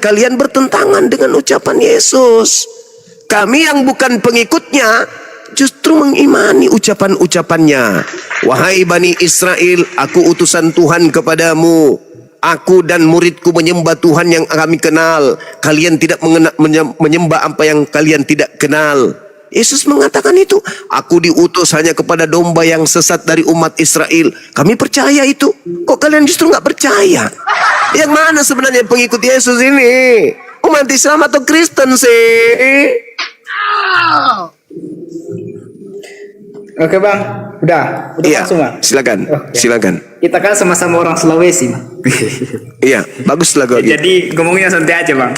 kalian bertentangan dengan ucapan Yesus. Kami yang bukan pengikutnya justru mengimani ucapan-ucapannya. Wahai Bani Israel, aku utusan Tuhan kepadamu. Aku dan muridku menyembah Tuhan yang kami kenal. Kalian tidak menyembah apa yang kalian tidak kenal. Yesus mengatakan itu. Aku diutus hanya kepada domba yang sesat dari umat Israel. Kami percaya itu. Kok kalian justru nggak percaya? Yang mana sebenarnya pengikut Yesus ini? Umat Islam atau Kristen sih? Oke bang, udah Iya, semua. silakan, Oke. silakan. Kita kan sama-sama orang Sulawesi. Iya, bagus lah gue. Jadi ngomongnya santai aja bang.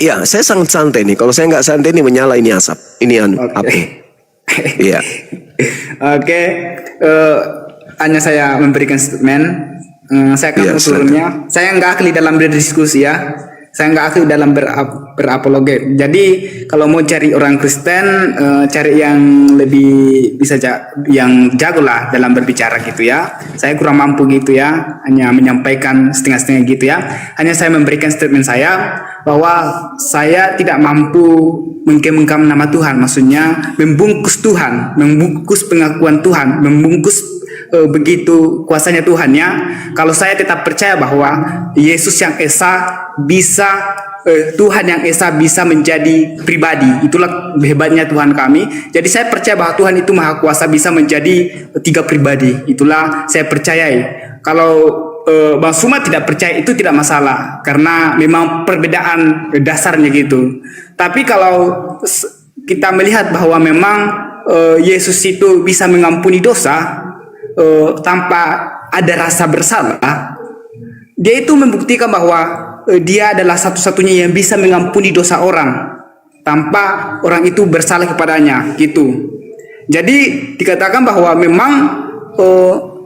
Iya, saya sangat santai nih. Kalau saya nggak santai ini menyala ini asap. Ini api. Iya. Oke, hanya saya memberikan statement. Saya akan Iya, turunnya. Saya nggak ahli dalam berdiskusi ya. Saya nggak ahli dalam berapologet. Jadi kalau mau cari orang Kristen, cari yang lebih bisa yang jago lah dalam berbicara gitu ya. Saya kurang mampu gitu ya, hanya menyampaikan setengah-setengah gitu ya. Hanya saya memberikan statement saya bahwa saya tidak mampu mengkamp nama Tuhan, maksudnya membungkus Tuhan, membungkus pengakuan Tuhan, membungkus begitu kuasanya Tuhan ya. Kalau saya tetap percaya bahwa Yesus yang esa bisa Tuhan yang esa bisa menjadi pribadi. Itulah hebatnya Tuhan kami. Jadi saya percaya bahwa Tuhan itu maha kuasa bisa menjadi 3 pribadi. Itulah saya percayai. Kalau Bang Suma tidak percaya itu tidak masalah karena memang perbedaan dasarnya gitu. Tapi kalau kita melihat bahwa memang Yesus itu bisa mengampuni dosa tanpa ada rasa bersalah, dia itu membuktikan bahwa dia adalah satu-satunya yang bisa mengampuni dosa orang tanpa orang itu bersalah kepadanya gitu. Jadi dikatakan bahwa memang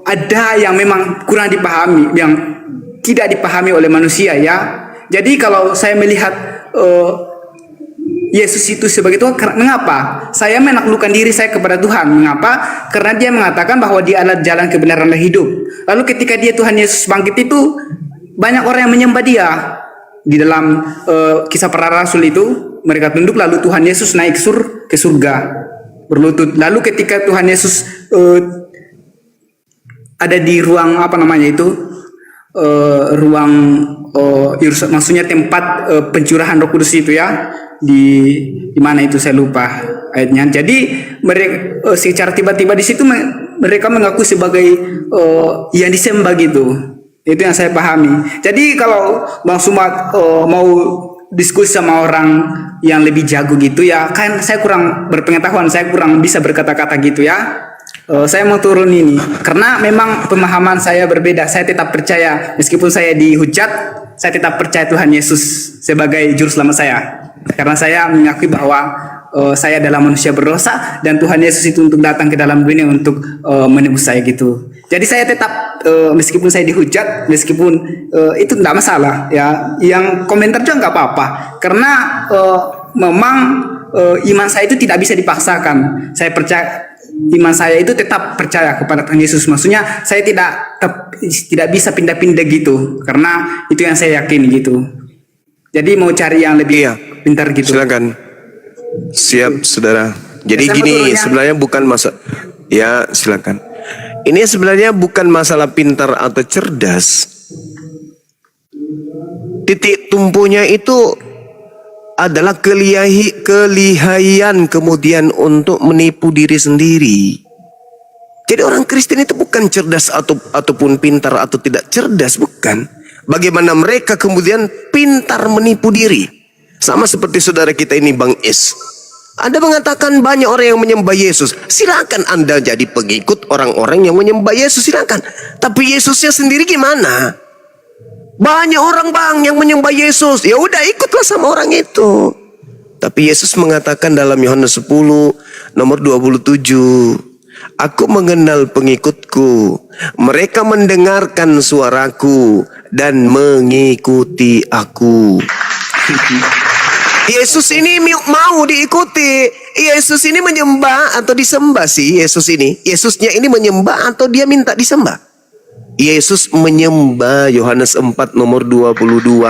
ada yang memang kurang dipahami, yang tidak dipahami oleh manusia ya. Jadi kalau saya melihat Yesus itu sebagai Tuhan, mengapa? Saya menaklukkan diri saya kepada Tuhan. Mengapa? Karena dia mengatakan bahwa dia adalah jalan kebenaran dan hidup. Lalu ketika dia Tuhan Yesus bangkit itu, banyak orang yang menyembah dia. Di dalam kisah para rasul itu, mereka tunduk lalu Tuhan Yesus naik ke surga berlutut. Lalu ketika Tuhan Yesus ada di ruang ruang maksudnya tempat pencurahan Roh Kudus itu ya, di mana itu saya lupa ayatnya. Jadi mereka secara tiba-tiba di situ mereka mengaku sebagai yang disembah gitu. Itu yang saya pahami. Jadi kalau Bang Sumat mau diskusi sama orang yang lebih jago gitu ya, kan saya kurang berpengetahuan, saya kurang bisa berkata-kata gitu ya. Saya mau turun ini karena memang pemahaman saya berbeda. Saya tetap percaya meskipun saya dihujat, saya tetap percaya Tuhan Yesus sebagai juru selamat saya. Karena saya mengakui bahwa saya adalah manusia berdosa dan Tuhan Yesus itu untuk datang ke dalam dunia untuk menebus saya gitu. Jadi saya tetap meskipun saya dihujat, meskipun itu tidak masalah ya. Yang komentar juga nggak apa-apa karena memang iman saya itu tidak bisa dipaksakan. Saya percaya iman saya itu tetap percaya kepada Tuhan Yesus. Maksudnya saya tidak bisa pindah-pindah gitu karena itu yang saya yakini gitu. Jadi mau cari yang lebih pintar gitu. Silakan. Siap, saudara. Jadi gini, sebenarnya bukan silakan. Ini sebenarnya bukan masalah pintar atau cerdas. Titik tumpunya itu adalah kelihayan kemudian untuk menipu diri sendiri. Jadi orang Kristen itu bukan cerdas ataupun pintar atau tidak cerdas, bukan. Bagaimana mereka kemudian pintar menipu diri. Sama seperti saudara kita ini Bang Is. Anda mengatakan banyak orang yang menyembah Yesus. Silakan Anda jadi pengikut orang-orang yang menyembah Yesus, silakan. Tapi Yesusnya sendiri gimana? Banyak orang Bang yang menyembah Yesus. Ya udah ikutlah sama orang itu. Tapi Yesus mengatakan dalam Yohanes 10 nomor 27, Aku mengenal pengikutku, mereka mendengarkan suaraku dan mengikuti aku. Yesus ini mau diikuti. Yesus ini menyembah atau disembah sih Yesus ini? Yesusnya ini menyembah atau dia minta disembah? Yesus menyembah, Yohanes 4 nomor 22.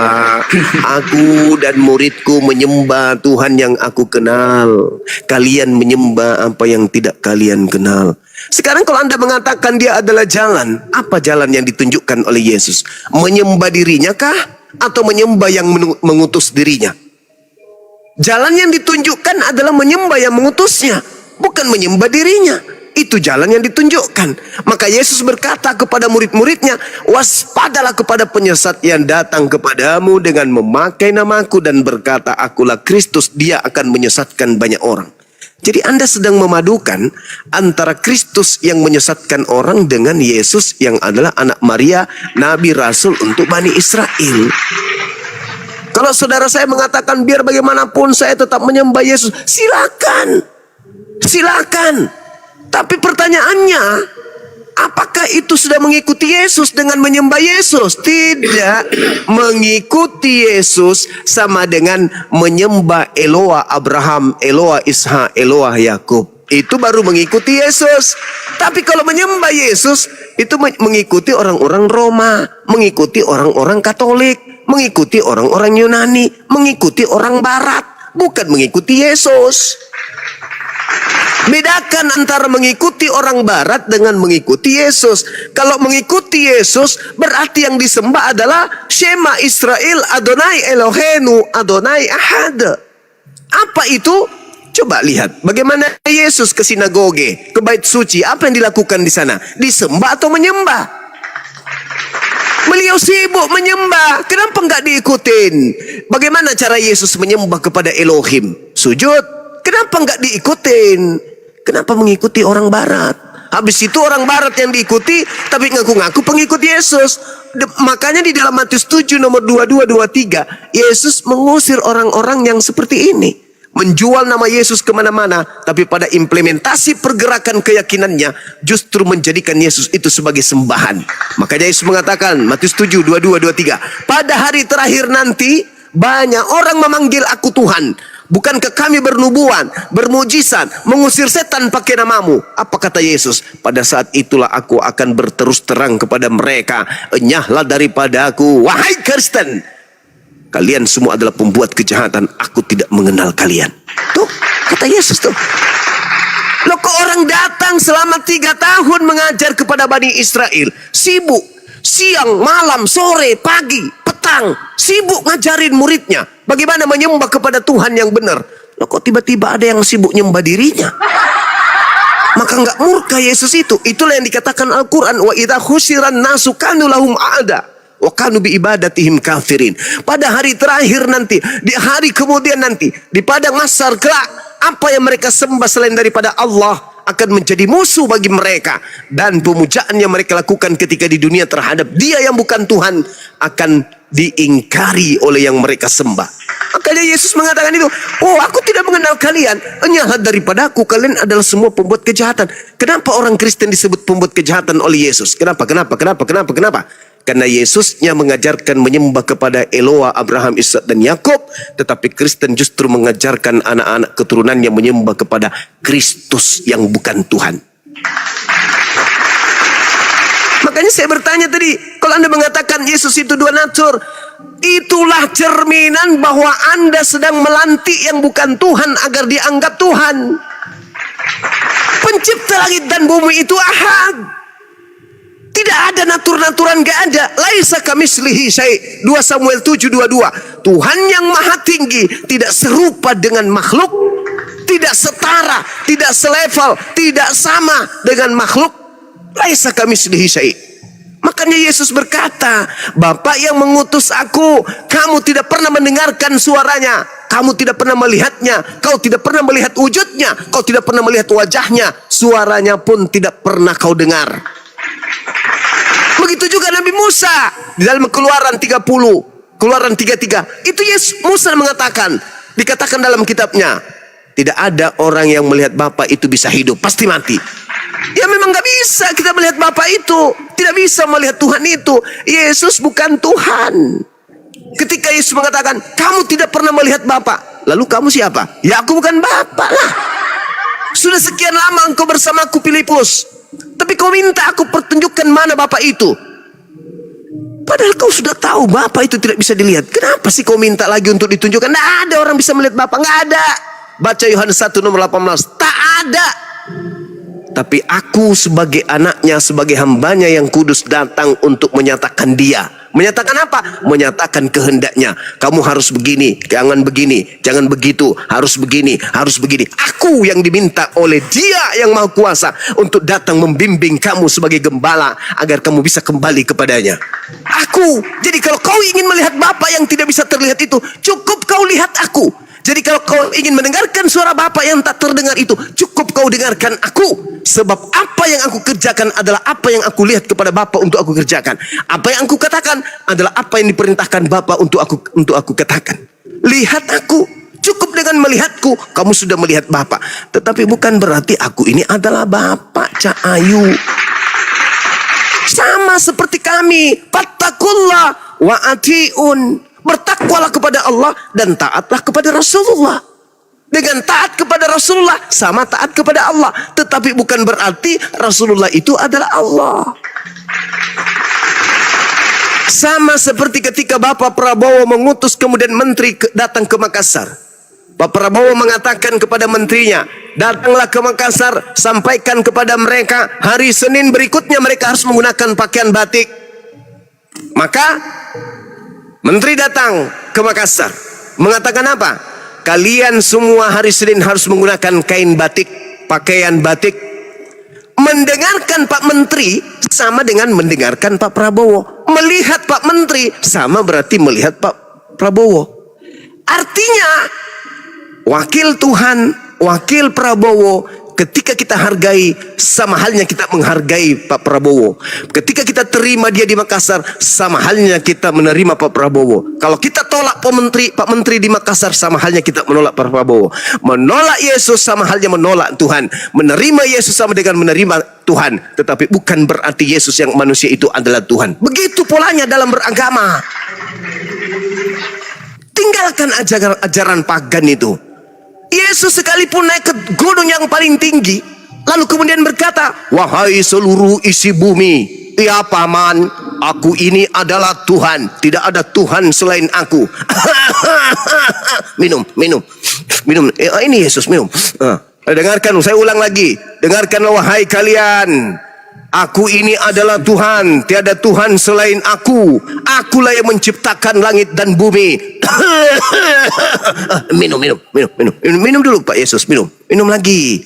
Aku dan muridku menyembah Tuhan yang aku kenal. Kalian menyembah apa yang tidak kalian kenal. Sekarang kalau Anda mengatakan dia adalah jalan, apa jalan yang ditunjukkan oleh Yesus? Menyembah dirinya kah? Atau menyembah yang mengutus dirinya? Jalan yang ditunjukkan adalah menyembah yang mengutusnya, bukan menyembah dirinya. Itu jalan yang ditunjukkan. Maka Yesus berkata kepada murid-muridnya, waspadalah kepada penyesat yang datang kepadamu dengan memakai namaku dan berkata, akulah Kristus, dia akan menyesatkan banyak orang. Jadi Anda sedang memadukan antara Kristus yang menyesatkan orang dengan Yesus yang adalah anak Maria, Nabi Rasul untuk Bani Israel. Kalau saudara saya mengatakan biar bagaimanapun saya tetap menyembah Yesus, silakan. Silakan. Tapi pertanyaannya, apakah itu sudah mengikuti Yesus dengan menyembah Yesus? Tidak. Mengikuti Yesus sama dengan menyembah Eloah Abraham, Eloah Ishak, Eloah Yakub. Itu baru mengikuti Yesus. Tapi kalau menyembah Yesus, itu mengikuti orang-orang Roma, mengikuti orang-orang Katolik, mengikuti orang-orang Yunani, mengikuti orang Barat, bukan mengikuti Yesus. Bedakan antara mengikuti orang Barat dengan mengikuti Yesus. Kalau mengikuti Yesus berarti yang disembah adalah Shema Israel Adonai Elohenu Adonai Ahad. Apa itu? Coba lihat bagaimana Yesus ke sinagoge, ke bait suci. Apa yang dilakukan di sana? Disembah atau menyembah? Beliau sibuk menyembah. Kenapa enggak diikutin? Bagaimana cara Yesus menyembah kepada Elohim? Sujud. Kenapa enggak diikutin? Kenapa mengikuti orang Barat? Habis itu orang Barat yang diikuti, tapi ngaku-ngaku pengikut Yesus. Makanya di dalam Matius 7 nomor 22-23, Yesus mengusir orang-orang yang seperti ini. Menjual nama Yesus kemana-mana, tapi pada implementasi pergerakan keyakinannya, justru menjadikan Yesus itu sebagai sembahan. Makanya Yesus mengatakan, Matius 7, 22-23, pada hari terakhir nanti, banyak orang memanggil aku Tuhan. Bukankah kami bernubuat, bermujizat, mengusir setan pakai namamu? Apa kata Yesus? Pada saat itulah aku akan berterus terang kepada mereka. Enyahlah daripada aku, wahai Kristen. Kalian semua adalah pembuat kejahatan. Aku tidak mengenal kalian. Tuh, kata Yesus tuh. Loh kok orang datang selama 3 tahun mengajar kepada Bani Israel. Sibuk, siang, malam, sore, pagi, petang. Sibuk ngajarin muridnya bagaimana menyembah kepada Tuhan yang benar. Loh kok tiba-tiba ada yang sibuk nyembah dirinya? Maka enggak murka Yesus itu. Itulah yang dikatakan Al-Quran. Wa idha khusiran nasu kanu lahum a'ada. Wa kanu bi ibadatihim kafirin. Pada hari terakhir nanti, di hari kemudian nanti, di padang mahsyar kelak, apa yang mereka sembah selain daripada Allah akan menjadi musuh bagi mereka. Dan pemujaan yang mereka lakukan ketika di dunia terhadap dia yang bukan Tuhan akan diingkari oleh yang mereka sembah. Makanya Yesus mengatakan itu, oh aku tidak mengenal kalian, enyahlah daripada aku, kalian adalah semua pembuat kejahatan. Kenapa orang Kristen disebut pembuat kejahatan oleh Yesus? Kenapa? Karena Yesusnya mengajarkan menyembah kepada Eloah, Abraham, Ishak dan Yakub, tetapi Kristen justru mengajarkan anak-anak keturunannya menyembah kepada Kristus yang bukan Tuhan. Makanya saya bertanya tadi, kalau Anda mengatakan Yesus itu dua natur, itulah cerminan bahwa Anda sedang melantik yang bukan Tuhan agar dianggap Tuhan. Pencipta langit dan bumi itu Ahad. Tidak ada natur-naturan, gak ada. Laisa kamislihi syai'. 2 Samuel 7:22. Tuhan yang maha tinggi tidak serupa dengan makhluk, tidak setara, tidak selevel, tidak sama dengan makhluk. Laisa kamislihi syai'. Makanya Yesus berkata, Bapa yang mengutus aku, kamu tidak pernah mendengarkan suaranya, kamu tidak pernah melihatnya, kau tidak pernah melihat wujudnya, kau tidak pernah melihat wajahnya, suaranya pun tidak pernah kau dengar. Begitu juga Nabi Musa di dalam Keluaran 30, Keluaran 33. Itu Yesus Musa mengatakan, dikatakan dalam kitabnya, tidak ada orang yang melihat Bapa itu bisa hidup, pasti mati. Ya memang gak bisa kita melihat Bapa itu, tidak bisa melihat Tuhan itu. Yesus bukan Tuhan. Ketika Yesus mengatakan, kamu tidak pernah melihat Bapa, lalu kamu siapa? Ya aku bukan Bapa lah. Sudah sekian lama engkau bersamaku Filipus, tapi kau minta aku pertunjukkan mana Bapa itu. Padahal kau sudah tahu Bapa itu tidak bisa dilihat. Kenapa sih kau minta lagi untuk ditunjukkan? Tidak ada orang bisa melihat Bapa. Nggak ada. Baca Yohanes 1 nomor 18. Tak ada. Tapi aku sebagai anaknya, sebagai hambanya yang kudus datang untuk menyatakan dia. Menyatakan apa? Menyatakan kehendaknya. Kamu harus begini, jangan begini, jangan begitu, harus begini, harus begini. Aku yang diminta oleh Dia yang Maha Kuasa untuk datang membimbing kamu sebagai gembala agar kamu bisa kembali kepadanya. Aku. Jadi kalau kau ingin melihat Bapa yang tidak bisa terlihat itu, cukup kau lihat aku. Jadi kalau kau ingin mendengarkan suara Bapa yang tak terdengar itu, cukup kau dengarkan aku. Sebab apa yang aku kerjakan adalah apa yang aku lihat kepada Bapa untuk aku kerjakan. Apa yang aku katakan adalah apa yang diperintahkan Bapa untuk aku katakan. Lihat aku. Cukup dengan melihatku, kamu sudah melihat Bapa. Tetapi bukan berarti aku ini adalah Bapa, Cak Ayu. Sama seperti kami. Fattakullah wa atiun. Bertakwalah kepada Allah dan taatlah kepada Rasulullah. Dengan taat kepada Rasulullah sama taat kepada Allah. Tetapi bukan berarti Rasulullah itu adalah Allah. Sama seperti ketika Bapak Prabowo mengutus kemudian menteri datang ke Makassar. Pak Prabowo mengatakan kepada menterinya, datanglah ke Makassar, sampaikan kepada mereka hari Senin berikutnya mereka harus menggunakan pakaian batik. Maka menteri datang ke Makassar, mengatakan apa? Kalian semua hari Senin harus menggunakan kain batik, pakaian batik. Mendengarkan Pak Menteri sama dengan mendengarkan Pak Prabowo. Melihat Pak Menteri sama berarti melihat Pak Prabowo. Artinya, wakil Tuhan, wakil Prabowo, ketika kita hargai, sama halnya kita menghargai Pak Prabowo. Ketika kita terima dia di Makassar, sama halnya kita menerima Pak Prabowo. Kalau kita tolak Pak Menteri di Makassar, sama halnya kita menolak Pak Prabowo. Menolak Yesus sama halnya menolak Tuhan. Menerima Yesus sama dengan menerima Tuhan. Tetapi bukan berarti Yesus yang manusia itu adalah Tuhan. Begitu polanya dalam beragama. Tinggalkan ajaran pagan itu. Yesus sekalipun naik ke gunung yang paling tinggi, lalu kemudian berkata, wahai seluruh isi bumi, ya paman, aku ini adalah Tuhan, tidak ada Tuhan selain aku. minum. Ini Yesus minum. Dengarkan, saya ulang lagi. Dengarkanlah wahai kalian. Aku ini adalah Tuhan, tiada Tuhan selain aku. Akulah yang menciptakan langit dan bumi. Minum dulu Pak Yesus, minum lagi.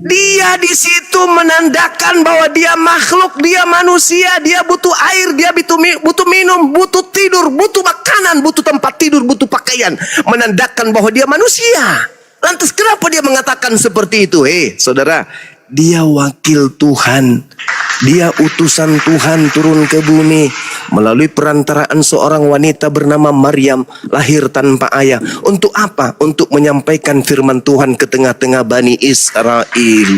Dia di situ menandakan bahwa dia makhluk, dia manusia, dia butuh air, dia butuh minum, butuh tidur, butuh makanan, butuh tempat tidur, butuh pakaian. Menandakan bahwa dia manusia. Lantas kenapa dia mengatakan seperti itu? Saudara, dia wakil Tuhan. Dia utusan Tuhan turun ke bumi melalui perantaraan seorang wanita bernama Maryam, lahir tanpa ayah. Untuk apa? Untuk menyampaikan firman Tuhan ke tengah-tengah Bani Israel.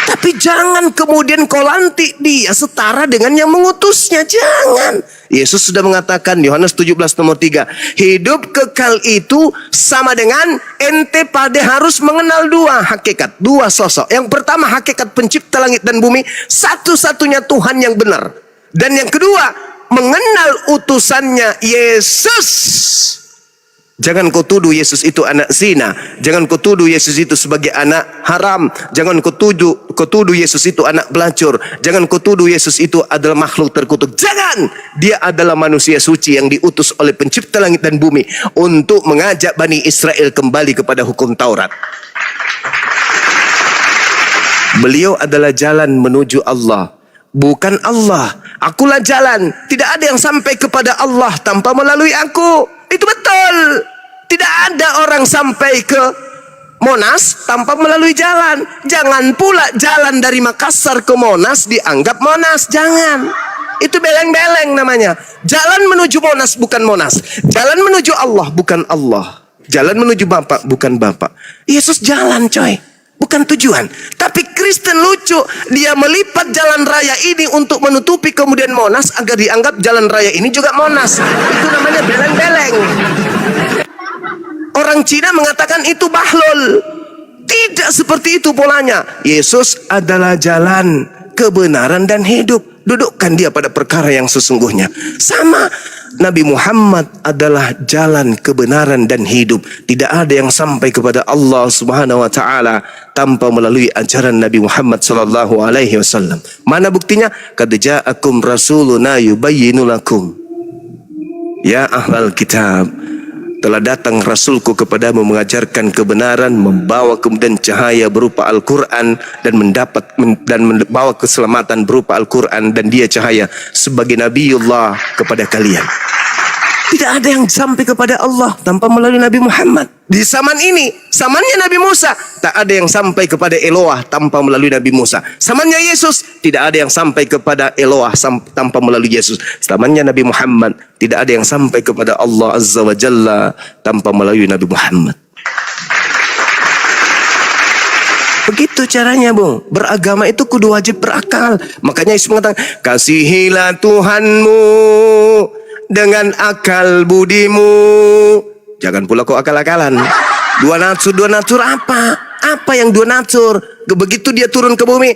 Tapi jangan kemudian kau lantik dia setara dengan yang mengutusnya. Jangan. Yesus sudah mengatakan, Yohanes 17 nomor 3, hidup kekal itu sama dengan ente pada harus mengenal dua hakikat, dua sosok. Yang pertama hakikat pencipta langit dan bumi, satu-satunya Tuhan yang benar. Dan yang kedua, mengenal utusannya Yesus. Jangan kau tuduh Yesus itu anak zina. Jangan kau tuduh Yesus itu sebagai anak haram. Jangan kau tuduh Yesus itu anak pelacur. Jangan kau tuduh Yesus itu adalah makhluk terkutuk. Jangan. Dia adalah manusia suci yang diutus oleh pencipta langit dan bumi untuk mengajak Bani Israel kembali kepada hukum Taurat. Beliau adalah jalan menuju Allah, bukan Allah. Akulah jalan. Tidak ada yang sampai kepada Allah tanpa melalui aku. Itu betul. Tidak ada orang sampai ke Monas tanpa melalui jalan. Jangan pula jalan dari Makassar ke Monas dianggap Monas. Jangan. Itu beleng-beleng namanya. Jalan menuju Monas bukan Monas. Jalan menuju Allah bukan Allah. Jalan menuju Bapa bukan Bapa. Yesus jalan coy, bukan tujuan. Tapi Kristen lucu, dia melipat jalan raya ini untuk menutupi kemudian Monas agar dianggap jalan raya ini juga Monas. Itu namanya beleng-beleng. Orang Cina mengatakan itu bahlul. Tidak seperti itu polanya. Yesus adalah jalan, kebenaran dan hidup. Dudukkan dia pada perkara yang sesungguhnya. Sama, Nabi Muhammad adalah jalan kebenaran dan hidup. Tidak ada yang sampai kepada Allah Subhanahu wa taala tanpa melalui ajaran Nabi Muhammad sallallahu alaihi wasallam. Mana buktinya? Qad ja'akum rasuluna yubayyinu lakum. Ya ahlal kitab, telah datang Rasulku kepadamu mengajarkan kebenaran, membawa kemudian cahaya berupa Al-Quran dan membawa keselamatan berupa Al-Quran, dan dia cahaya sebagai Nabiullah kepada kalian. Tidak ada yang sampai kepada Allah tanpa melalui Nabi Muhammad. Di zaman ini, zamannya Nabi Musa, tak ada yang sampai kepada Eloah tanpa melalui Nabi Musa. Zamannya Yesus, tidak ada yang sampai kepada Eloah tanpa melalui Yesus. Zamannya Nabi Muhammad, tidak ada yang sampai kepada Allah Azza wa Jalla tanpa melalui Nabi Muhammad. Begitu caranya, Bung. Beragama itu kudu wajib berakal. Makanya Yesus mengatakan, kasihilah Tuhanmu dengan akal budimu. Jangan pula kau akal-akalan. Dua natur apa? Apa yang dua natur? Begitu dia turun ke bumi,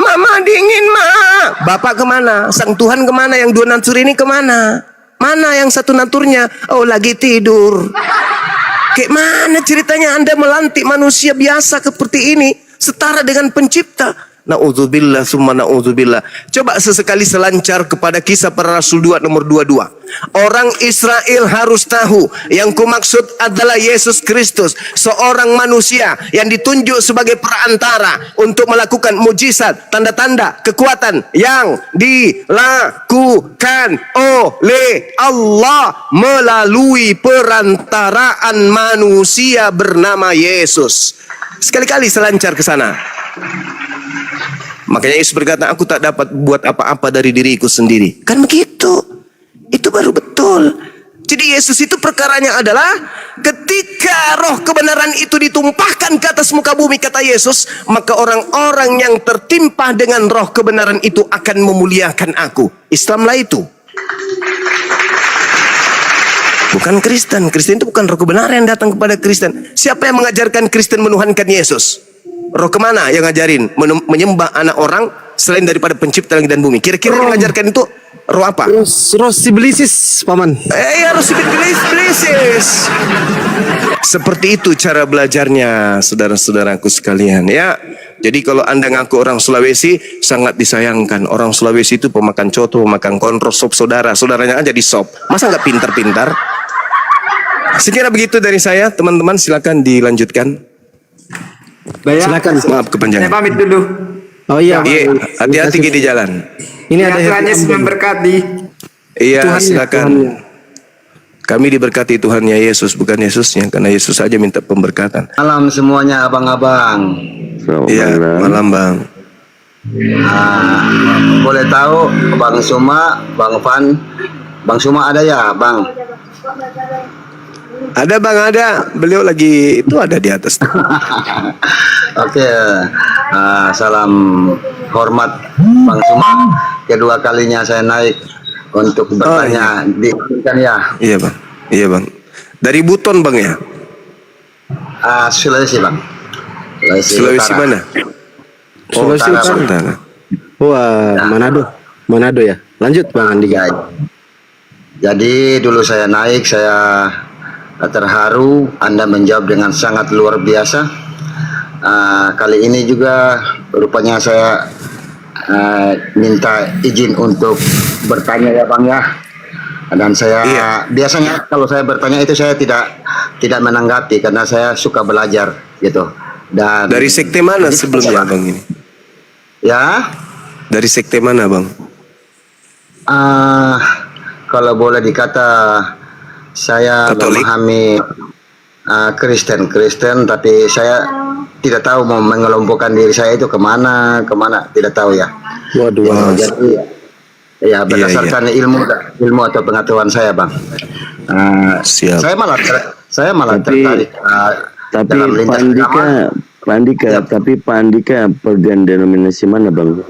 mama dingin, ma. Bapak kemana? Sang Tuhan kemana? Yang dua natur ini kemana? Mana yang satu naturnya? Oh, lagi tidur. Kayak mana ceritanya Anda melantik manusia biasa seperti ini, setara dengan pencipta? Na'udzubillah summa na'udzubillah. Coba sesekali selancar kepada Kisah Para Rasul 2 nomor 22. Orang Israel harus tahu yang kumaksud adalah Yesus Kristus, seorang manusia yang ditunjuk sebagai perantara untuk melakukan mujizat, tanda-tanda, kekuatan yang dilakukan oleh Allah melalui perantaraan manusia bernama Yesus. Sekali-kali selancar ke sana. Makanya Yesus berkata, aku tak dapat buat apa-apa dari diriku sendiri. Kan begitu. Itu baru betul. Jadi Yesus itu perkaranya adalah ketika roh kebenaran itu ditumpahkan ke atas muka bumi, kata Yesus, maka orang-orang yang tertimpa dengan roh kebenaran itu akan memuliakan aku. Islamlah itu. Bukan Kristen. Kristen itu bukan roh kebenaran yang datang kepada Kristen. Siapa yang mengajarkan Kristen menuhankan Yesus? Roh kemana yang ngajarin menyembah anak orang selain daripada pencipta langit dan bumi? Kira-kira yang mengajarkan itu roh apa? Roh sibilisis, Paman. Ya, roh sibilisis. Seperti itu cara belajarnya, saudara-saudaraku sekalian, ya. Jadi kalau Anda ngaku orang Sulawesi, sangat disayangkan. Orang Sulawesi itu pemakan coto, pemakan kontrol, sop saudara. Saudaranya aja di sop. Masa nggak pintar-pintar? Sekira begitu dari saya, teman-teman, silakan dilanjutkan. Baik. Silakan. Maaf kepanjangan. Saya pamit dulu. Oh iya. Iya, hati-hati di jalan. Ini Ya, ada Tuhan Yesus memberkati. Iya, Tuhannya, silakan. Tuhannya. Kami diberkati Tuhannya Yesus, bukan Yesusnya, karena Yesus saja minta pemberkatan. Malam semuanya abang-abang. Iya, malam Bang. Boleh tahu Bang Suma, Bang Van, Bang Suma ada ya, Bang? Ada Bang, ada. Beliau lagi itu ada di atas. Oke, salam hormat Bang Suma. Kedua kalinya saya naik untuk bertanya di kan ya. Iya Bang, iya Bang. Dari Buton Bang ya? Sulawesi Bang. Sulawesi Utara. mana? Sulawesi Utara, Bang. Utara. Wah, Manado ya. Lanjut Bang Andi. Ya. Jadi dulu saya naik, saya terharu. Anda menjawab dengan sangat luar biasa. Kali ini juga rupanya saya minta izin untuk bertanya ya Bang ya. Dan saya biasanya kalau saya bertanya itu saya tidak menanggapi karena saya suka belajar gitu. Dan Dari sekte mana sebelumnya Bang ini? Ya. Dari sekte mana Bang? Kalau boleh dikata saya Katolik? memahami Kristen, tapi saya tidak tahu mau mengelompokkan diri saya itu kemana, tidak tahu ya. Waduh. Jadi ya berdasarkan ilmu atau pengetahuan saya Bang. Siap. Saya malah tertarik Tapi dalam lintas agama. Pak Andika, tapi Pak Andika pegang denominasi mana Bang?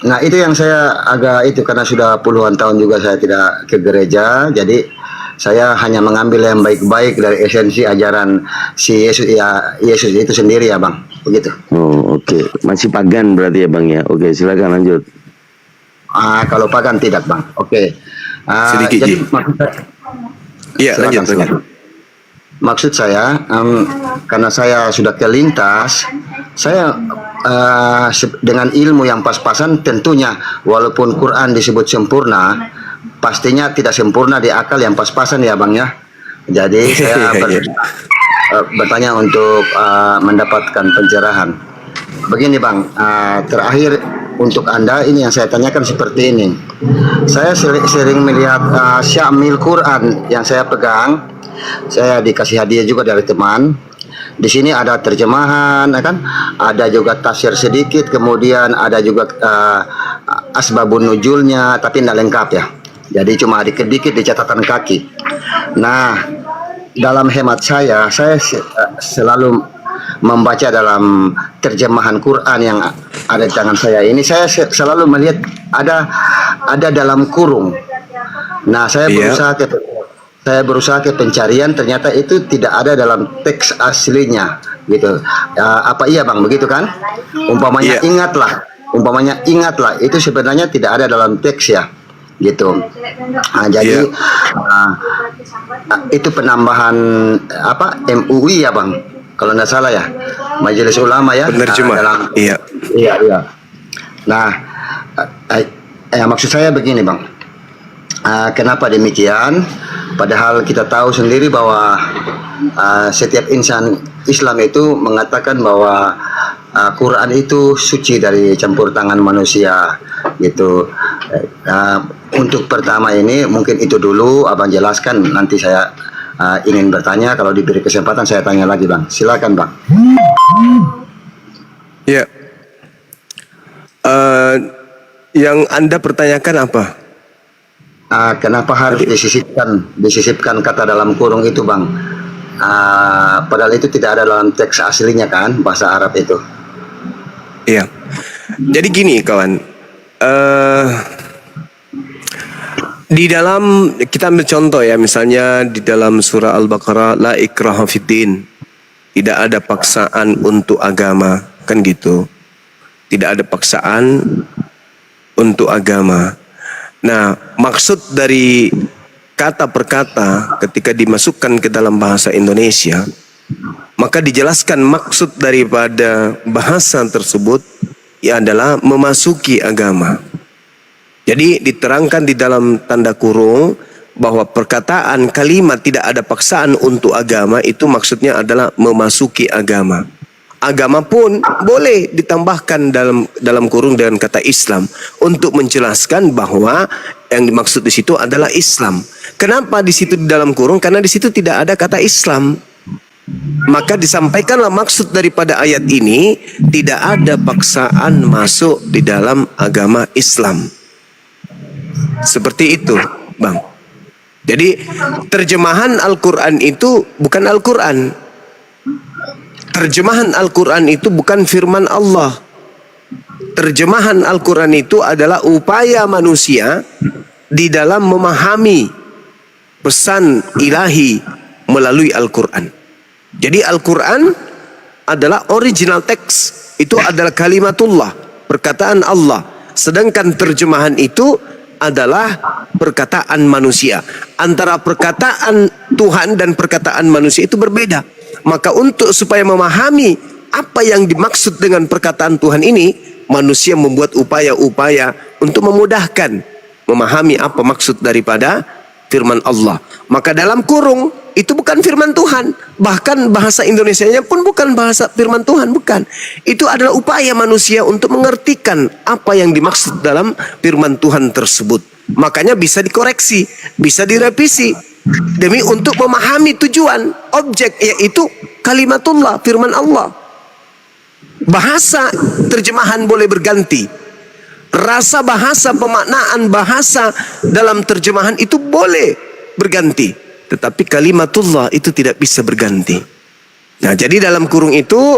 Nah itu yang saya agak itu karena sudah puluhan tahun juga saya tidak ke gereja, jadi saya hanya mengambil yang baik-baik dari esensi ajaran si Yesus itu sendiri ya Bang. begitu. Oh, oke. Masih pagan berarti ya Bang ya. Oke, silakan lanjut. Kalau pagan tidak bang. Oke. Sedikit, Jadi Ji. Iya, lanjut. Maksud saya, karena saya sudah kelintas, saya dengan ilmu yang pas-pasan tentunya, walaupun Quran disebut sempurna, pastinya tidak sempurna di akal yang pas-pasan ya bang ya. Jadi saya bertanya untuk mendapatkan pencerahan. Begini bang, terakhir untuk Anda ini yang saya tanyakan seperti ini. Saya sering melihat Syamil Quran yang saya pegang. Saya dikasih hadiah juga dari teman. Di sini ada terjemahan, kan? Ada juga tafsir sedikit, kemudian ada juga asbabun nuzulnya, tapi tidak lengkap ya. Jadi cuma dikit-dikit di catatan kaki. Nah, dalam hemat saya selalu membaca dalam terjemahan Quran yang ada di tangan saya ini, saya selalu melihat ada dalam kurung. Nah, saya berusaha ke pencarian, ternyata itu tidak ada dalam teks aslinya, gitu. Apa iya bang, begitu kan? Umpamanya ingatlah, itu sebenarnya tidak ada dalam teks ya, gitu. Jadi itu penambahan MUI ya bang, kalau tidak salah ya, Majelis Ulama ya. Penerjemah. Iya. Nah, maksud saya begini bang. Kenapa demikian? Padahal kita tahu sendiri bahwa setiap insan Islam itu mengatakan bahwa Quran itu suci dari campur tangan manusia, gitu. Untuk pertama ini mungkin itu dulu abang jelaskan, nanti saya ingin bertanya, kalau diberi kesempatan saya tanya lagi bang. Silakan bang. Ya. Yang Anda pertanyakan apa? Kenapa harus disisipkan kata dalam kurung itu bang? Padahal itu tidak ada dalam teks aslinya kan, bahasa Arab itu. Iya. Jadi gini kawan, di dalam, kita ambil contoh ya, misalnya di dalam surah Al-Baqarah, la ikraha fiddin, tidak ada paksaan untuk agama, kan gitu. Tidak ada paksaan untuk agama. Nah, maksud dari kata per kata ketika dimasukkan ke dalam bahasa Indonesia, maka dijelaskan maksud daripada bahasa tersebut ya adalah memasuki agama. Jadi diterangkan di dalam tanda kurung bahwa perkataan kalimat tidak ada paksaan untuk agama itu maksudnya adalah memasuki agama. Agama pun boleh ditambahkan dalam kurung dengan kata Islam untuk menjelaskan bahwa yang dimaksud di situ adalah Islam. Kenapa di situ di dalam kurung? Karena di situ tidak ada kata Islam. Maka disampaikanlah maksud daripada ayat ini, tidak ada paksaan masuk di dalam agama Islam. Seperti itu, Bang. Jadi terjemahan Al-Quran itu bukan Al-Quran. Terjemahan Al-Quran itu bukan firman Allah. Terjemahan Al-Quran itu adalah upaya manusia di dalam memahami pesan ilahi melalui Al-Quran. Jadi Al-Quran adalah original text. Itu adalah kalimatullah, perkataan Allah. Sedangkan terjemahan itu adalah perkataan manusia. Antara perkataan Tuhan dan perkataan manusia itu berbeda. Maka untuk supaya memahami apa yang dimaksud dengan perkataan Tuhan ini, manusia membuat upaya-upaya untuk memudahkan memahami apa maksud daripada firman Allah. Maka dalam kurung itu bukan firman Tuhan, bahkan bahasa Indonesianya pun bukan bahasa firman Tuhan, bukan. Itu adalah upaya manusia untuk mengertikan apa yang dimaksud dalam firman Tuhan tersebut. Makanya bisa dikoreksi, bisa direvisi demi untuk memahami tujuan objek, yaitu kalimatullah, firman Allah. Bahasa terjemahan boleh berganti, rasa bahasa, pemaknaan bahasa dalam terjemahan itu boleh berganti, tetapi kalimatullah itu tidak bisa berganti. Nah, jadi dalam kurung itu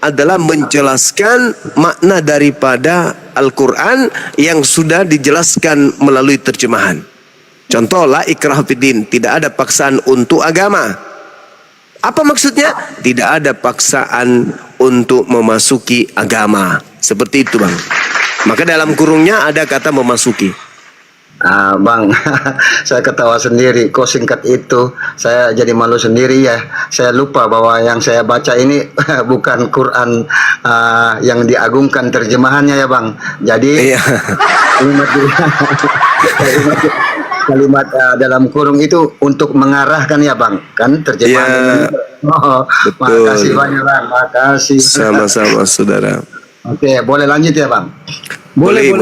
adalah menjelaskan makna daripada Al-Quran yang sudah dijelaskan melalui terjemahan. Contoh, la ikraha fiddin, tidak ada paksaan untuk agama. Apa maksudnya? Tidak ada paksaan untuk memasuki agama. Seperti itu, Bang. Maka dalam kurungnya ada kata memasuki. Bang, saya ketawa sendiri. Kok singkat itu? Saya jadi malu sendiri ya. Saya lupa bahwa yang saya baca ini bukan Quran yang diagungkan terjemahannya ya, Bang. Jadi Iya. kalimat dalam kurung itu untuk mengarahkan ya, Bang. Kan terjemahan Iya. ini. Oh, Betul. makasih banyak, Bang. Makasih. Sama-sama, saudara. Oke, boleh lanjut ya, Bang? Boleh.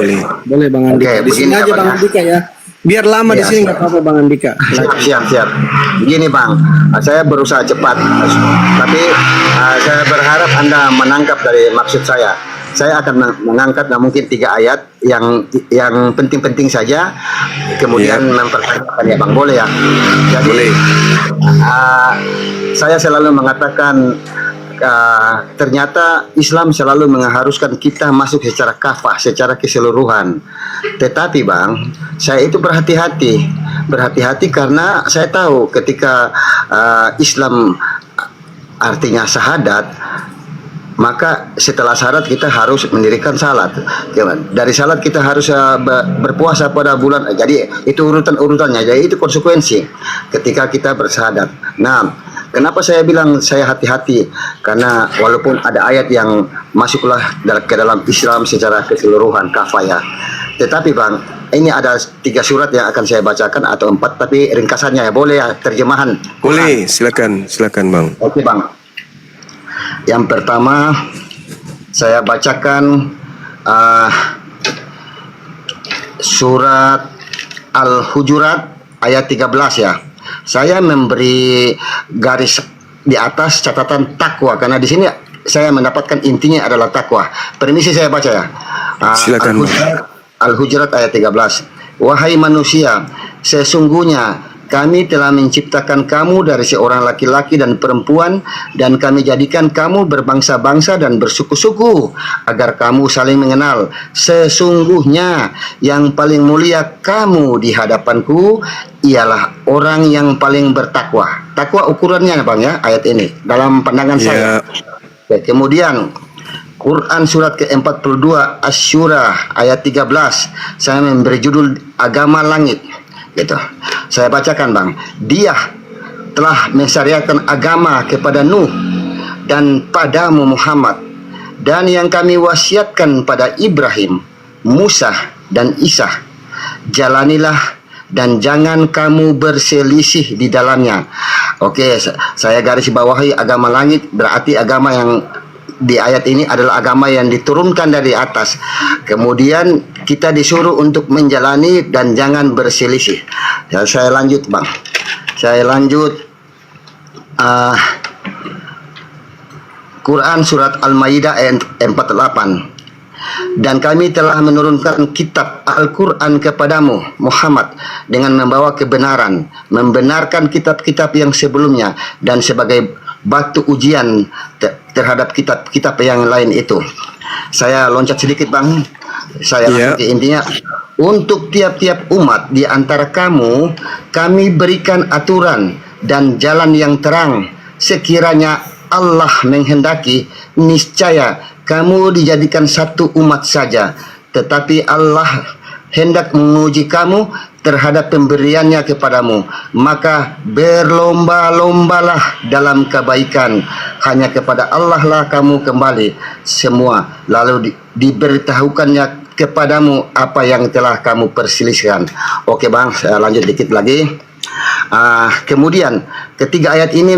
Boleh Bang Andika. Oke, Di sini begini aja ya, Bang, Bang ya. Andika ya. Biar lama di Iya, sini siap. nggak apa-apa Bang Andika. Siap. Begini Bang, saya berusaha cepat, tapi saya berharap Anda menangkap dari maksud saya. Saya akan mengangkat mungkin 3 ayat yang penting-penting saja, kemudian mempertanyakan ya Bang, boleh ya? Jadi, Boleh. saya selalu mengatakan ternyata Islam selalu mengharuskan kita masuk secara kafah, secara keseluruhan. Tetapi Bang, saya itu berhati-hati karena saya tahu ketika Islam artinya syahadat, maka setelah syahadat kita harus mendirikan salat. Dari salat kita harus berpuasa pada bulan. Jadi itu urutannya. Jadi itu konsekuensi ketika kita bersyahadat. Nah, kenapa saya bilang saya hati-hati? Karena walaupun ada ayat yang masuklah ke dalam Islam secara keseluruhan kafaya, tetapi Bang, ini ada 3 surat yang akan saya bacakan atau 4, tapi ringkasannya ya, boleh ya, terjemahan. Boleh, silakan Bang. Oke Bang. Yang pertama saya bacakan surat Al-Hujurat ayat 13 ya. Saya memberi garis di atas catatan takwa karena di sini saya mendapatkan intinya adalah takwa. Permisi saya baca ya. Silakan. Al-Hujurat ayat 13. Wahai manusia, sesungguhnya kami telah menciptakan kamu dari seorang laki-laki dan perempuan, dan kami jadikan kamu berbangsa-bangsa dan bersuku-suku agar kamu saling mengenal. Sesungguhnya yang paling mulia kamu di hadapanku ialah orang yang paling bertakwa. Takwa ukurannya Bang ya, ayat ini dalam pandangan saya. Oke, kemudian Quran surat ke-42 Asy-Syura ayat 13. Saya memberi judul agama langit. Gitu. Saya bacakan Bang. Dia telah mensyariatkan agama kepada Nuh dan padamu Muhammad, dan yang kami wasiatkan pada Ibrahim, Musa dan Isa. Jalanilah dan jangan kamu berselisih di dalamnya. Oke, saya garis bawahi agama langit berarti agama yang di ayat ini adalah agama yang diturunkan dari atas. Kemudian kita disuruh untuk menjalani dan jangan berselisih. Ya, saya lanjut Bang. Saya lanjut Quran surat Al-Maidah ayat 48. Dan kami telah menurunkan kitab Al-Quran kepadamu Muhammad dengan membawa kebenaran, membenarkan kitab-kitab yang sebelumnya dan sebagai batu ujian terhadap kitab-kitab yang lain itu. Saya loncat sedikit Bang. Saya lanjut ke intinya. Untuk tiap-tiap umat di antara kamu kami berikan aturan dan jalan yang terang. Sekiranya Allah menghendaki, niscaya kamu dijadikan satu umat saja. Tetapi Allah hendak menguji kamu terhadap pemberiannya kepadamu, maka berlomba-lombalah dalam kebaikan. Hanya kepada Allah lah kamu kembali semua, lalu diberitahukannya kepadamu apa yang telah kamu perselisihkan. Oke Bang, saya lanjut dikit lagi. Kemudian ketiga ayat ini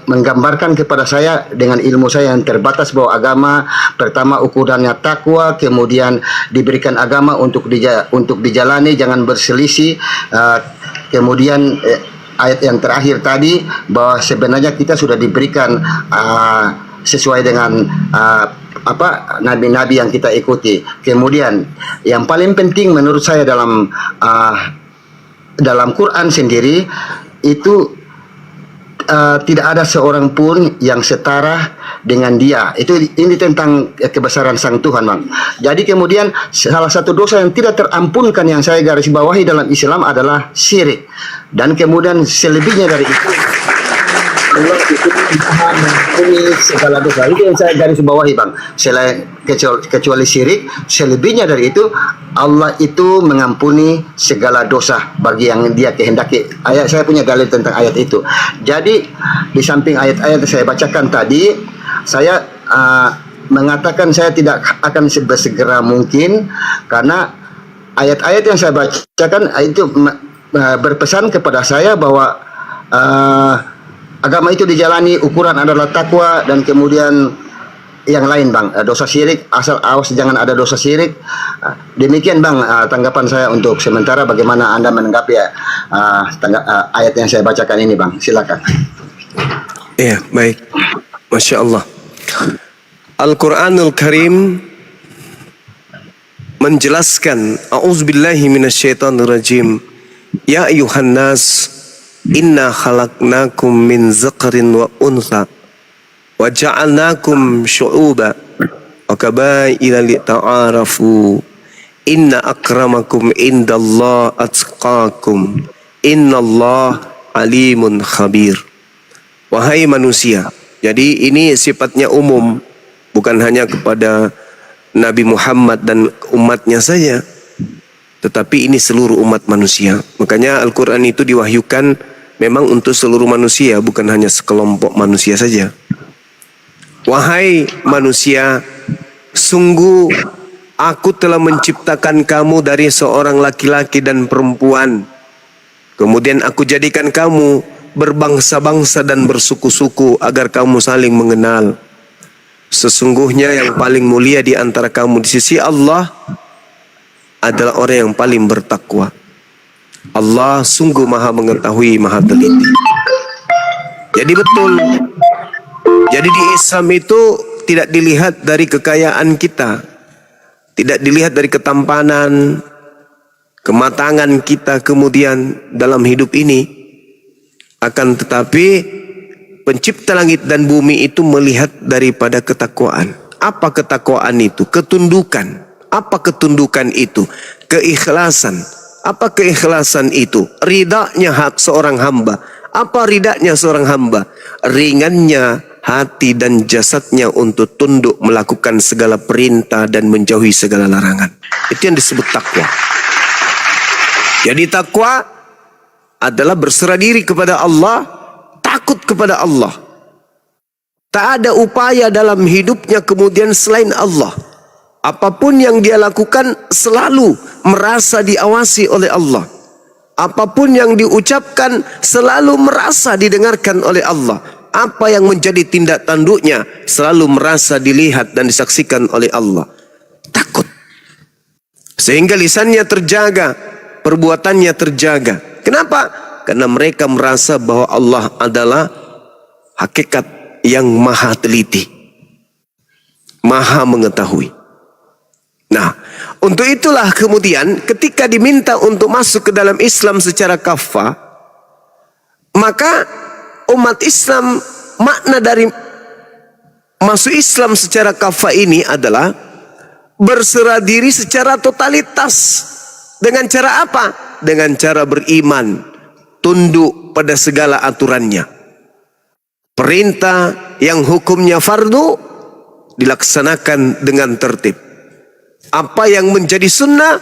menggambarkan kepada saya dengan ilmu saya yang terbatas bahwa agama pertama ukurannya takwa, kemudian diberikan agama untuk dijalani, jangan berselisih. Kemudian ayat yang terakhir tadi bahwa sebenarnya kita sudah diberikan sesuai dengan nabi-nabi yang kita ikuti. Kemudian yang paling penting menurut saya dalam Quran sendiri itu tidak ada seorang pun yang setara dengan dia. Ini tentang kebesaran Sang Tuhan, Bang. Jadi kemudian salah satu dosa yang tidak terampunkan yang saya garis bawahi dalam Islam adalah syirik. Dan kemudian selebihnya dari itu Allah itu maha mengampuni segala dosa. Itu yang saya garis bawahi, Bang. Selain kecuali syirik, selebihnya dari itu Allah itu mengampuni segala dosa bagi yang Dia kehendaki. Saya punya dalil tentang ayat itu. Jadi di samping ayat-ayat yang saya bacakan tadi, saya mengatakan saya tidak akan segera mungkin, karena ayat-ayat yang saya bacakan itu berpesan kepada saya bahwa agama itu dijalani ukuran adalah takwa dan kemudian yang lain, Bang. Dosa syirik, asal awas jangan ada dosa syirik. Demikian, Bang, tanggapan saya untuk sementara. Bagaimana Anda menanggapi ayat yang saya bacakan ini, Bang? Silakan. Iya, baik. Masya Allah. Al-Quranul Karim menjelaskan, A'udzubillahi minasyaitonirrajim. Ya ayuhan nas, inna khalaqnakum min zakarin wa untha wa ja'alnakum syu'uba wa qabaila lita'arafu inna akramakum indallah atqakum innallah alimun khabir. Wahai manusia. Jadi ini sifatnya umum, bukan hanya kepada Nabi Muhammad dan umatnya saja, tetapi ini seluruh umat manusia. Makanya Al-Quran itu diwahyukan memang untuk seluruh manusia, bukan hanya sekelompok manusia saja. Wahai manusia, sungguh aku telah menciptakan kamu dari seorang laki-laki dan perempuan. Kemudian aku jadikan kamu berbangsa-bangsa dan bersuku-suku agar kamu saling mengenal. Sesungguhnya yang paling mulia di antara kamu di sisi Allah adalah orang yang paling bertakwa. Allah sungguh maha mengetahui, maha teliti. Jadi betul. Jadi di Islam itu tidak dilihat dari kekayaan kita, tidak dilihat dari ketampanan, kematangan kita kemudian dalam hidup ini. Akan tetapi pencipta langit dan bumi itu melihat daripada ketakwaan. Apa ketakwaan itu? Ketundukan. Apa ketundukan itu? Keikhlasan. Apa keikhlasan itu? Ridanya hak seorang hamba. Apa ridanya seorang hamba? Ringannya hati dan jasadnya untuk tunduk melakukan segala perintah dan menjauhi segala larangan. Itu yang disebut takwa. Jadi takwa adalah berserah diri kepada Allah, takut kepada Allah. Tak ada upaya dalam hidupnya kemudian selain Allah. Apapun yang dia lakukan selalu merasa diawasi oleh Allah. Apapun yang diucapkan selalu merasa didengarkan oleh Allah. Apa yang menjadi tindak tanduknya selalu merasa dilihat dan disaksikan oleh Allah. Takut. Sehingga lisannya terjaga, perbuatannya terjaga. Kenapa? Karena mereka merasa bahwa Allah adalah hakikat yang maha teliti, maha mengetahui. Nah, untuk itulah kemudian ketika diminta untuk masuk ke dalam Islam secara kafah, maka umat Islam, makna dari masuk Islam secara kafah ini adalah berserah diri secara totalitas. Dengan cara apa? Dengan cara beriman, tunduk pada segala aturannya. Perintah yang hukumnya fardu dilaksanakan dengan tertib. Apa yang menjadi sunnah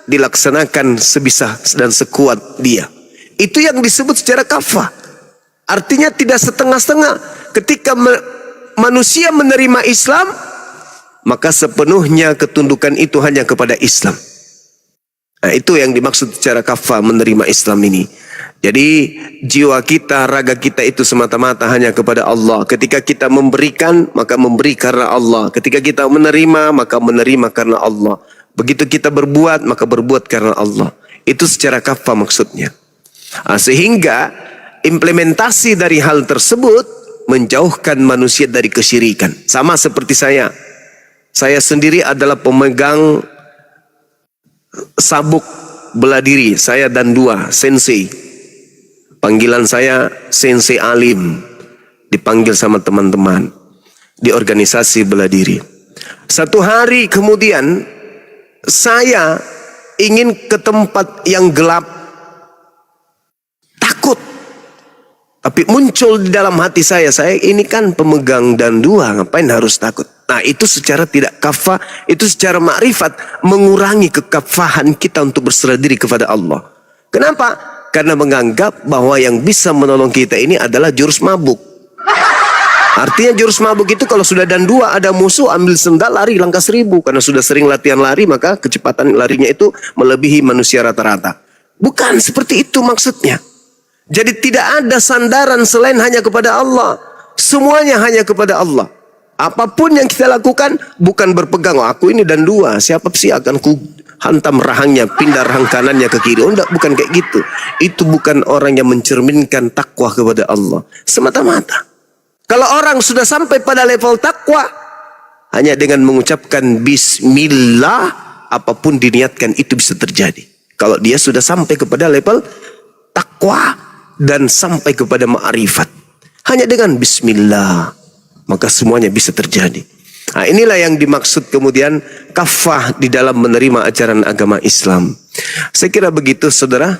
dilaksanakan sebisa dan sekuat dia. Itu yang disebut secara kafah. Artinya tidak setengah-setengah. Ketika manusia menerima Islam, maka sepenuhnya ketundukan itu hanya kepada Islam. Nah, itu yang dimaksud secara kafah menerima Islam ini. Jadi jiwa kita, raga kita itu semata-mata hanya kepada Allah. Ketika kita memberikan, maka memberi karena Allah. Ketika kita menerima, maka menerima karena Allah. Begitu kita berbuat, maka berbuat karena Allah. Itu secara kafah maksudnya. Nah, sehingga implementasi dari hal tersebut menjauhkan manusia dari kesyirikan. Sama seperti saya. Saya sendiri adalah pemegang sabuk bela diri. Saya dan dua sensei. Panggilan saya Sensei Alim. Dipanggil sama teman-teman di organisasi bela diri. Satu hari kemudian saya ingin ke tempat yang gelap. Takut. Tapi muncul di dalam hati saya ini kan pemegang dan dua, ngapain harus takut? Nah itu secara tidak kafah, itu secara makrifat mengurangi kekafahan kita untuk berserah diri kepada Allah. Kenapa? Karena menganggap bahwa yang bisa menolong kita ini adalah jurus mabuk. Artinya jurus mabuk itu kalau sudah dan dua ada musuh, ambil sendal lari langkah 1000. Karena sudah sering latihan lari maka kecepatan larinya itu melebihi manusia rata-rata. Bukan seperti itu maksudnya. Jadi tidak ada sandaran selain hanya kepada Allah. Semuanya hanya kepada Allah. Apapun yang kita lakukan bukan berpegang, oh, aku ini dan dua, siapa sih akan ku hantam rahangnya, pindah rahang kanannya ke kiri. Oh, enggak, bukan kayak gitu. Itu bukan orang yang mencerminkan takwa kepada Allah. Semata-mata. Kalau orang sudah sampai pada level takwa, hanya dengan mengucapkan bismillah, apapun diniatkan itu bisa terjadi. Kalau dia sudah sampai kepada level takwa dan sampai kepada ma'rifat, hanya dengan bismillah, maka semuanya bisa terjadi. Nah, inilah yang dimaksud kemudian kafah di dalam menerima ajaran agama Islam. Saya kira begitu, saudara.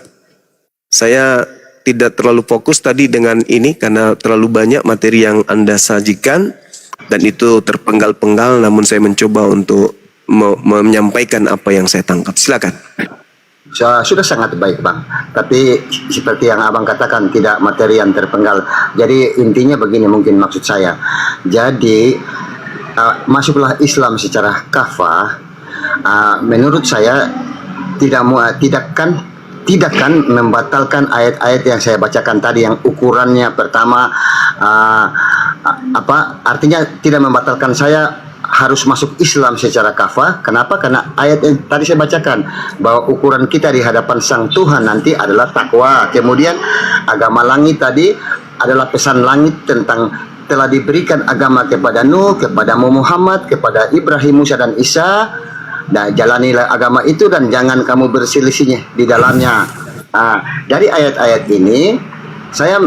Saya tidak terlalu fokus tadi dengan ini karena terlalu banyak materi yang Anda sajikan dan itu terpenggal-penggal, namun saya mencoba untuk menyampaikan apa yang saya tangkap. Silakan. Sudah sangat baik Bang, tapi seperti yang Abang katakan tidak materi yang terpenggal. Jadi intinya begini mungkin maksud saya. Jadi masuklah Islam secara kafah. Menurut saya tidak kan membatalkan ayat-ayat yang saya bacakan tadi yang ukurannya pertama artinya tidak membatalkan saya harus masuk Islam secara kafah. Kenapa? Karena ayat yang tadi saya bacakan bahwa ukuran kita di hadapan Sang Tuhan nanti adalah takwa. Kemudian agama langit tadi adalah pesan langit tentang telah diberikan agama kepada Nuh, kepada Muhammad, kepada Ibrahim, Musa dan Isa. Nah, jalanilah agama itu dan jangan kamu berselisihnya di dalamnya. Dari ayat-ayat ini saya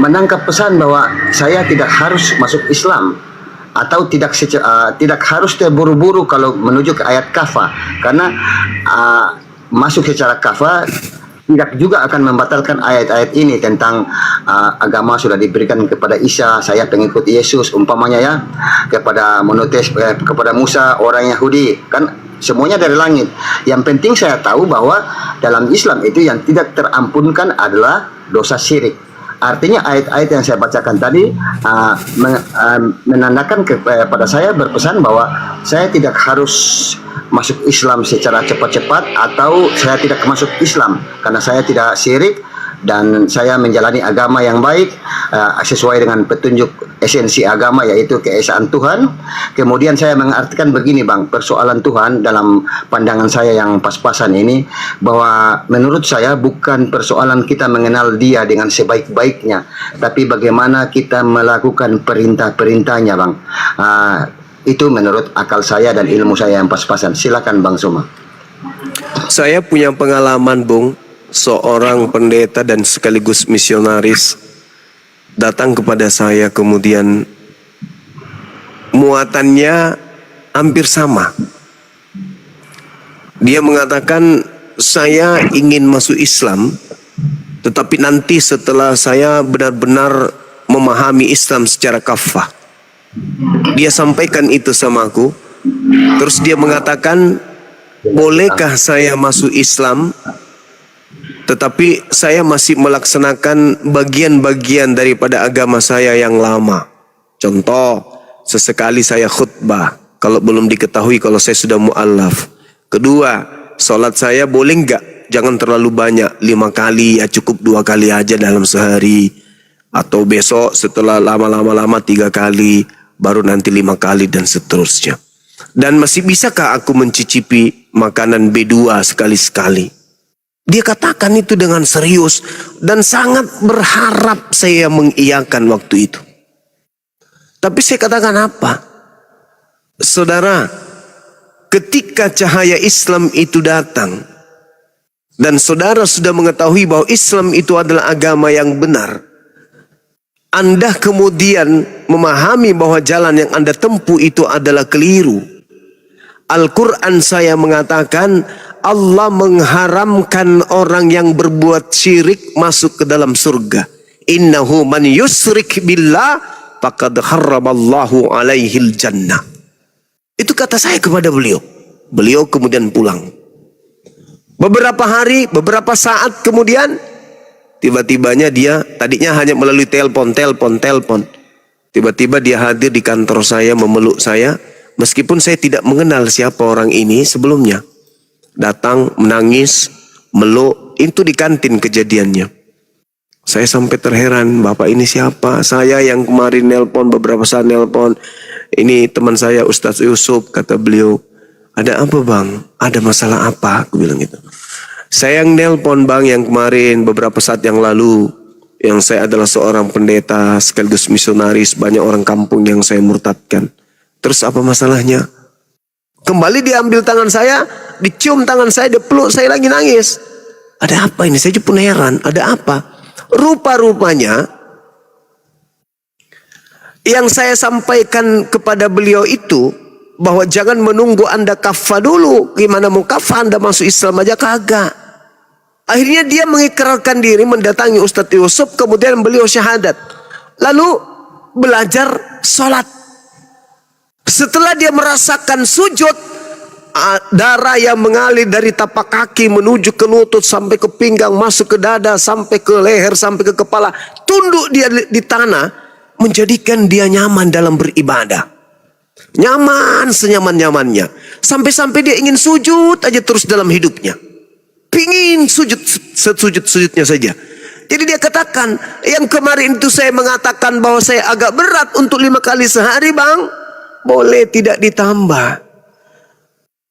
menangkap pesan bahwa saya tidak harus masuk Islam atau tidak harus terburu-buru kalau menuju ke ayat kafah, karena masuk secara kafah tidak juga akan membatalkan ayat-ayat ini tentang agama sudah diberikan kepada Isa, saya pengikut Yesus umpamanya ya, kepada monoteis, kepada Musa orang Yahudi, kan semuanya dari langit. Yang penting saya tahu bahwa dalam Islam itu yang tidak terampunkan adalah dosa syirik. Artinya ayat-ayat yang saya bacakan tadi menandakan kepada saya, berpesan bahwa saya tidak harus masuk Islam secara cepat-cepat atau saya tidak masuk Islam karena saya tidak syirik dan saya menjalani agama yang baik sesuai dengan petunjuk esensi agama yaitu keesaan Tuhan. Kemudian saya mengartikan begini Bang, persoalan Tuhan dalam pandangan saya yang pas-pasan ini, bahwa menurut saya bukan persoalan kita mengenal Dia dengan sebaik-baiknya, tapi bagaimana kita melakukan perintah-perintahnya Bang. Itu menurut akal saya dan ilmu saya yang pas-pasan. Silakan Bang Soma. Saya punya pengalaman Bung, seorang pendeta dan sekaligus misionaris datang kepada saya, kemudian muatannya hampir sama. Dia mengatakan, saya ingin masuk Islam, tetapi nanti setelah saya benar-benar memahami Islam secara kafah. Dia sampaikan itu sama aku. Terus dia mengatakan, bolehkah saya masuk Islam tetapi saya masih melaksanakan bagian-bagian daripada agama saya yang lama. Contoh, sesekali saya khutbah kalau belum diketahui kalau saya sudah mu'allaf. Kedua, sholat saya boleh enggak? Jangan terlalu banyak, 5 kali, ya cukup 2 kali aja dalam sehari. Atau besok setelah lama-lama 3 kali, baru nanti 5 kali dan seterusnya. Dan masih bisakah aku mencicipi makanan B2 sekali-sekali? Dia katakan itu dengan serius dan sangat berharap saya mengiyakan waktu itu. Tapi saya katakan apa? Saudara, ketika cahaya Islam itu datang dan saudara sudah mengetahui bahwa Islam itu adalah agama yang benar, Anda kemudian memahami bahwa jalan yang Anda tempuh itu adalah keliru. Al-Quran saya mengatakan Allah mengharamkan orang yang berbuat syirik masuk ke dalam surga. Innahu man yusrik billah faqad harramallahu alaihil jannah. Itu kata saya kepada beliau. Beliau kemudian pulang. Beberapa hari, beberapa saat kemudian, tiba-tibanya dia, tadinya hanya melalui telepon. Tiba-tiba dia hadir di kantor saya, memeluk saya. Meskipun saya tidak mengenal siapa orang ini sebelumnya. Datang, menangis, meluk, itu di kantin kejadiannya. Saya sampai terheran, Bapak ini siapa? Saya yang kemarin nelpon, beberapa saat nelpon. Ini teman saya Ustadz Yusuf, kata beliau. Ada apa bang? Ada masalah apa? Aku bilang gitu. Saya yang nelpon bang yang kemarin beberapa saat yang lalu. Yang saya adalah seorang pendeta sekaligus misionaris. Banyak orang kampung yang saya murtadkan. Terus apa masalahnya? Kembali diambil tangan saya, dicium tangan saya, dipeluk, saya lagi nangis. Ada apa ini? Saya pun heran, ada apa? Rupa-rupanya yang saya sampaikan kepada beliau itu, bahwa jangan menunggu Anda kafah dulu. Gimana mau kafah Anda masuk Islam aja kagak. Akhirnya dia mengikrarkan diri mendatangi Ustadz Yusuf, kemudian beliau syahadat. Lalu belajar sholat. Setelah dia merasakan sujud, darah yang mengalir dari tapak kaki menuju ke lutut sampai ke pinggang, masuk ke dada, sampai ke leher, sampai ke kepala, tunduk dia di tanah, menjadikan dia nyaman dalam beribadah. Nyaman senyaman-nyamannya. Sampai-sampai dia ingin sujud aja terus dalam hidupnya. Pingin sujud sujud-sujudnya saja. Jadi dia katakan, yang kemarin itu saya mengatakan bahwa saya agak berat untuk 5 kali sehari bang. Boleh tidak ditambah.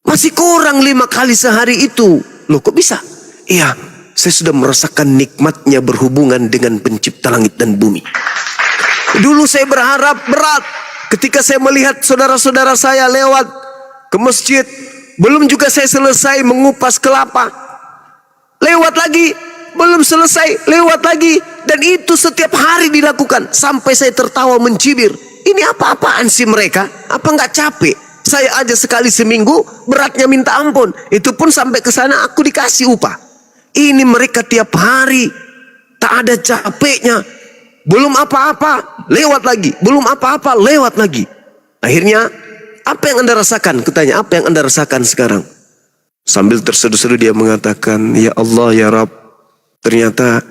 Masih kurang 5 kali sehari itu. Loh kok bisa? Iya, saya sudah merasakan nikmatnya berhubungan dengan pencipta langit dan bumi. Dulu saya berharap berat. Ketika saya melihat saudara-saudara saya lewat ke masjid, belum juga saya selesai mengupas kelapa. Lewat lagi, belum selesai, lewat lagi. Dan itu setiap hari dilakukan. Sampai saya tertawa mencibir. Ini apa-apaan sih mereka? Apa nggak capek? Saya aja sekali seminggu beratnya minta ampun. Itu pun sampai ke sana aku dikasih upah. Ini mereka tiap hari. Tak ada capeknya. Belum apa-apa, lewat lagi. Belum apa-apa, lewat lagi. Akhirnya, apa yang Anda rasakan? Kutanya, apa yang Anda rasakan sekarang? Sambil terseduh-seduh dia mengatakan, ya Allah, ya Rabb, ternyata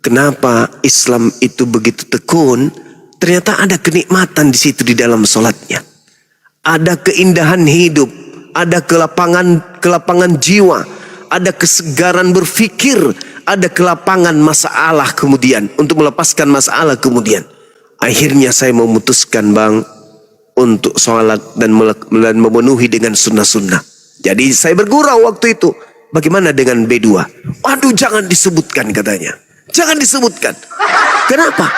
kenapa Islam itu begitu tekun? Ternyata ada kenikmatan di situ di dalam sholatnya. Ada keindahan hidup, ada kelapangan jiwa, ada kesegaran berfikir, ada kelapangan masalah kemudian, untuk melepaskan masalah kemudian. Akhirnya saya memutuskan bang, untuk sholat dan memenuhi dengan sunnah-sunnah. Jadi saya bergurau waktu itu. Bagaimana dengan B2? Waduh jangan disebutkan katanya. Jangan disebutkan. Kenapa?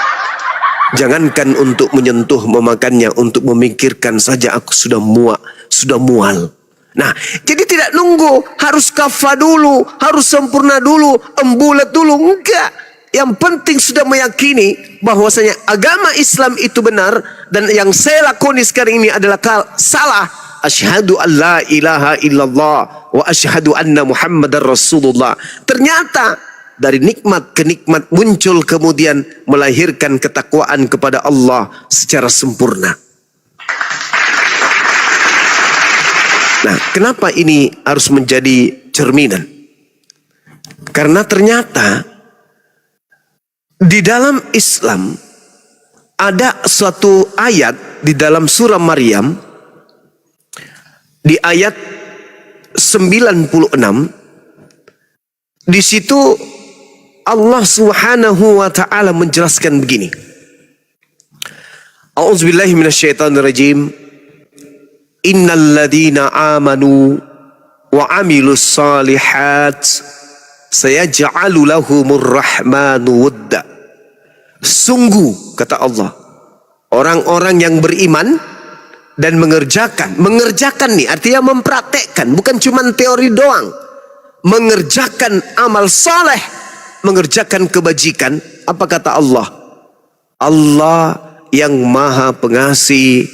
Jangankan untuk menyentuh memakannya, untuk memikirkan saja aku sudah mual. Nah, jadi tidak nunggu harus kafah dulu, harus sempurna dulu, embulat dulu, enggak. Yang penting sudah meyakini bahwasanya agama Islam itu benar, dan yang saya lakoni sekarang ini adalah salah. Asyhadu an la ilaha illallah wa asyhadu anna Muhammadar Rasulullah. Ternyata dari nikmat ke nikmat muncul kemudian melahirkan ketakwaan kepada Allah secara sempurna. Nah, kenapa ini harus menjadi cerminan? Karena ternyata di dalam Islam ada suatu ayat di dalam surah Maryam di ayat 96. Di situ Allah Subhanahu wa taala menjelaskan begini. A'udzubillahi minasyaitonirrajim. Innal ladzina amanu wa 'amilus shalihat sayaj'alu lahumur rahmanu wadda. Sungguh kata Allah, orang-orang yang beriman dan mengerjakan nih artinya mempraktekkan, bukan cuma teori doang. Mengerjakan amal saleh, mengerjakan kebajikan. Apa kata Allah? Allah yang maha pengasih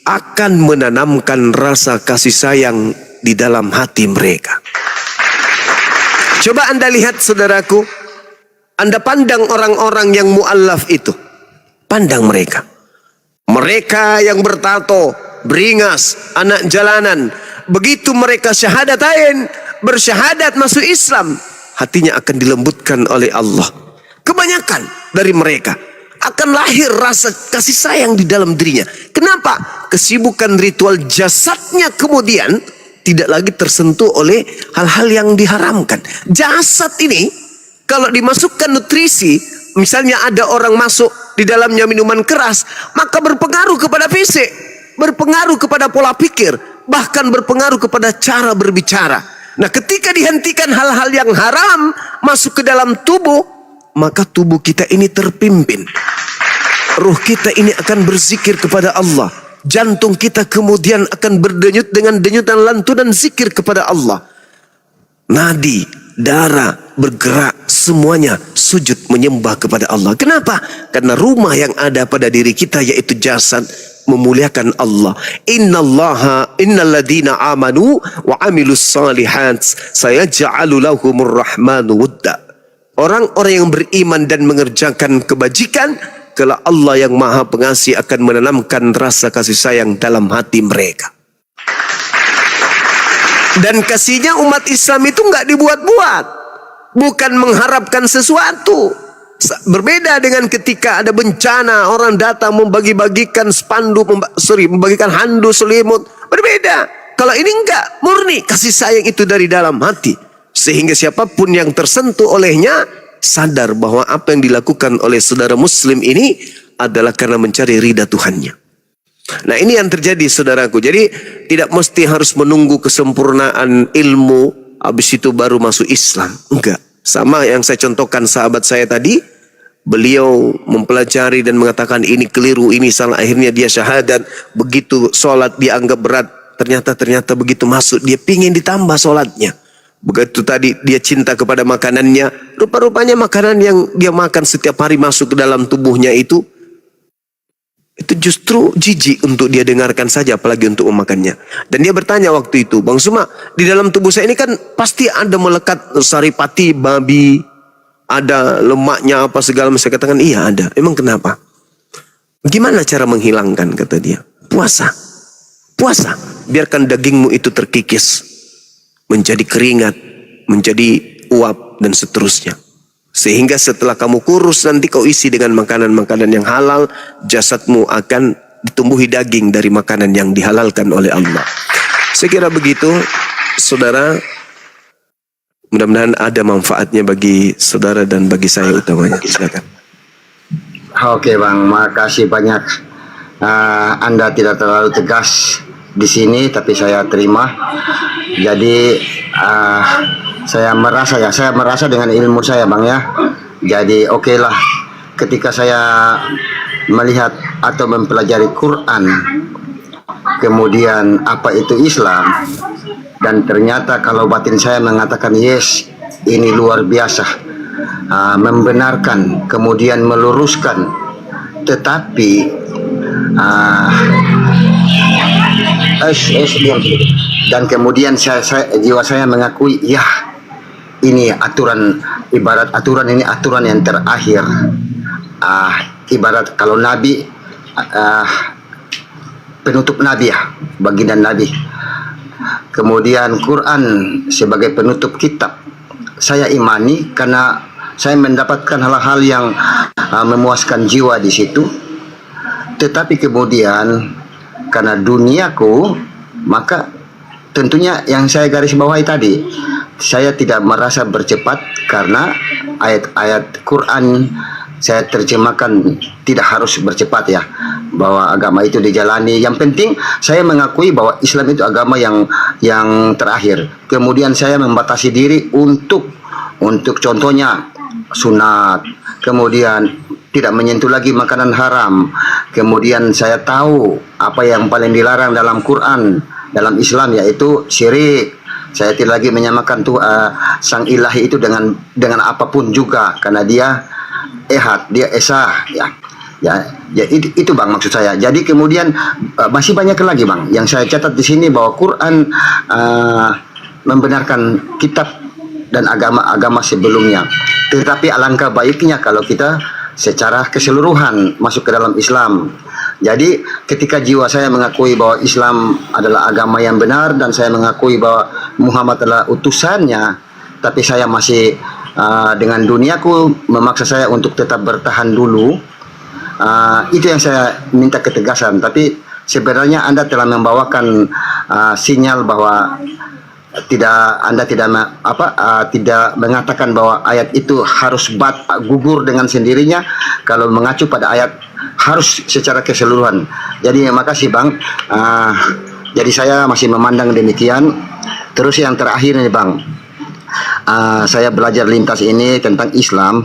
akan menanamkan rasa kasih sayang di dalam hati mereka. Coba Anda lihat saudaraku, Anda pandang orang-orang yang mu'allaf itu. Pandang mereka. Mereka yang bertato, beringas, anak jalanan. Begitu mereka syahadatain, bersyahadat masuk Islam, hatinya akan dilembutkan oleh Allah. Kebanyakan dari mereka akan lahir rasa kasih sayang di dalam dirinya. Kenapa? Kesibukan ritual jasadnya kemudian tidak lagi tersentuh oleh hal-hal yang diharamkan. Jasad ini kalau dimasukkan nutrisi, misalnya ada orang masuk di dalamnya minuman keras, maka berpengaruh kepada fisik, berpengaruh kepada pola pikir, bahkan berpengaruh kepada cara berbicara. Nah, ketika dihentikan hal-hal yang haram masuk ke dalam tubuh, maka tubuh kita ini terpimpin. Ruh kita ini akan berzikir kepada Allah. Jantung kita kemudian akan berdenyut dengan denyutan lantunan zikir kepada Allah. Nadi, darah bergerak, semuanya sujud menyembah kepada Allah. Kenapa? Karena rumah yang ada pada diri kita yaitu jasad memuliakan Allah. Innalladzina amanu wa amilus salihat sayaj'alu lahumur rahmanu wudda. Orang-orang yang beriman dan mengerjakan kebajikan, kalau Allah yang Maha Pengasih akan menanamkan rasa kasih sayang dalam hati mereka. Dan kasihnya umat Islam itu enggak dibuat-buat, bukan mengharapkan sesuatu. Berbeda dengan ketika ada bencana, orang datang membagi-bagikan spanduk, membagikan handuk, selimut. Berbeda. Kalau ini enggak, murni kasih sayang itu dari dalam hati. Sehingga siapapun yang tersentuh olehnya sadar bahwa apa yang dilakukan oleh saudara muslim ini adalah karena mencari ridha Tuhannya. Nah, ini yang terjadi saudaraku. Jadi tidak mesti harus menunggu kesempurnaan ilmu habis itu baru masuk Islam. Enggak. Sama yang saya contohkan sahabat saya tadi, beliau mempelajari dan mengatakan ini keliru, ini salah, akhirnya dia syahadat. Begitu sholat dianggap berat, ternyata begitu masuk dia pingin ditambah sholatnya. Begitu tadi dia cinta kepada makanannya, rupa-rupanya makanan yang dia makan setiap hari masuk ke dalam tubuhnya itu justru jijik untuk dia dengarkan saja, apalagi untuk memakannya. Dan dia bertanya waktu itu, Bang Suma, di dalam tubuh saya ini kan pasti ada melekat saripati babi, ada lemaknya apa segala macam. Saya katakan iya ada. Emang kenapa? Gimana cara menghilangkan, kata dia? Puasa. Biarkan dagingmu itu terkikis menjadi keringat, menjadi uap dan seterusnya. Sehingga setelah kamu kurus nanti kau isi dengan makanan-makanan yang halal, jasadmu akan ditumbuhi daging dari makanan yang dihalalkan oleh Allah. Saya kira begitu, saudara. Mudah-mudahan ada manfaatnya bagi saudara dan bagi saya utamanya. Silakan. Oke Bang, makasih banyak. Anda tidak terlalu tegas di sini, tapi saya terima. Jadi saya merasa dengan ilmu saya Bang ya. Jadi oke lah, ketika saya melihat atau mempelajari Quran, kemudian apa itu Islam, dan ternyata kalau batin saya mengatakan yes, ini luar biasa, membenarkan, kemudian meluruskan, tetapi dan kemudian jiwa saya mengakui ya ini aturan, ibarat aturan ini aturan yang terakhir. Ibarat kalau Nabi penutup Nabi ya, baginda Nabi. Kemudian Quran sebagai penutup kitab. Saya imani karena saya mendapatkan hal-hal yang memuaskan jiwa di situ. Tetapi kemudian karena duniaku, maka tentunya yang saya garis bawahi tadi, saya tidak merasa bercepat karena ayat-ayat Quran saya terjemahkan tidak harus bercepat ya, bahwa agama itu dijalani. Yang penting saya mengakui bahwa Islam itu agama yang terakhir. Kemudian saya membatasi diri untuk contohnya sunat, kemudian tidak menyentuh lagi makanan haram. Kemudian saya tahu apa yang paling dilarang dalam Quran, dalam Islam, yaitu syirik. Saya tidak lagi menyamakan sang ilahi itu dengan apapun juga, karena dia ehad, dia esa ya. Ya itu Bang maksud saya. Jadi kemudian masih banyak lagi Bang yang saya catat di sini, bahwa Quran membenarkan kitab dan agama-agama sebelumnya. Tetapi alangkah baiknya kalau kita secara keseluruhan masuk ke dalam Islam. Jadi ketika jiwa saya mengakui bahwa Islam adalah agama yang benar dan saya mengakui bahwa Muhammad adalah utusannya, tapi saya masih dengan duniaku memaksa saya untuk tetap bertahan dulu. Itu yang saya minta ketegasan. Tapi sebenarnya Anda telah membawakan sinyal bahwa Anda tidak mengatakan bahwa ayat itu harus gugur dengan sendirinya. Kalau mengacu pada ayat harus secara keseluruhan. Jadi makasih Bang. Jadi saya masih memandang demikian. Terus yang terakhir nih Bang, saya belajar lintas ini tentang Islam.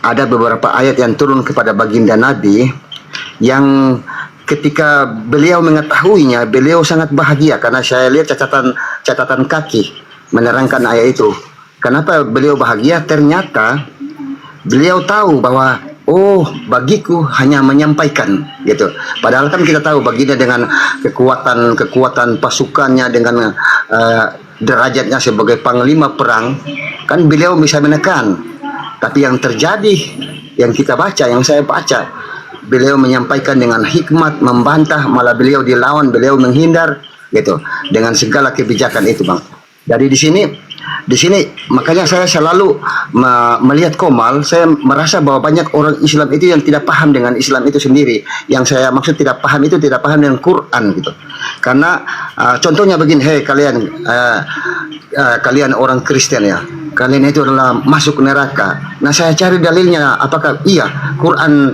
Ada beberapa ayat yang turun kepada baginda Nabi yang ketika beliau mengetahuinya, beliau sangat bahagia karena saya lihat catatan kaki menerangkan ayat itu. Kenapa beliau bahagia? Ternyata beliau tahu bahwa bagiku hanya menyampaikan gitu. Padahal kan kita tahu baginda dengan kekuatan pasukannya, dengan derajatnya sebagai panglima perang, kan beliau bisa menekan. Tapi yang terjadi, yang kita baca, yang saya baca, beliau menyampaikan dengan hikmat, membantah, malah beliau dilawan, beliau menghindar gitu dengan segala kebijakan itu Bang. Jadi di sini makanya saya selalu melihat Komal, saya merasa bahwa banyak orang Islam itu yang tidak paham dengan Islam itu sendiri. Yang saya maksud tidak paham itu tidak paham dengan Quran gitu. Karena contohnya begini, kalian orang Kristen ya, kalian itu adalah masuk neraka. Nah saya cari dalilnya, apakah iya Quran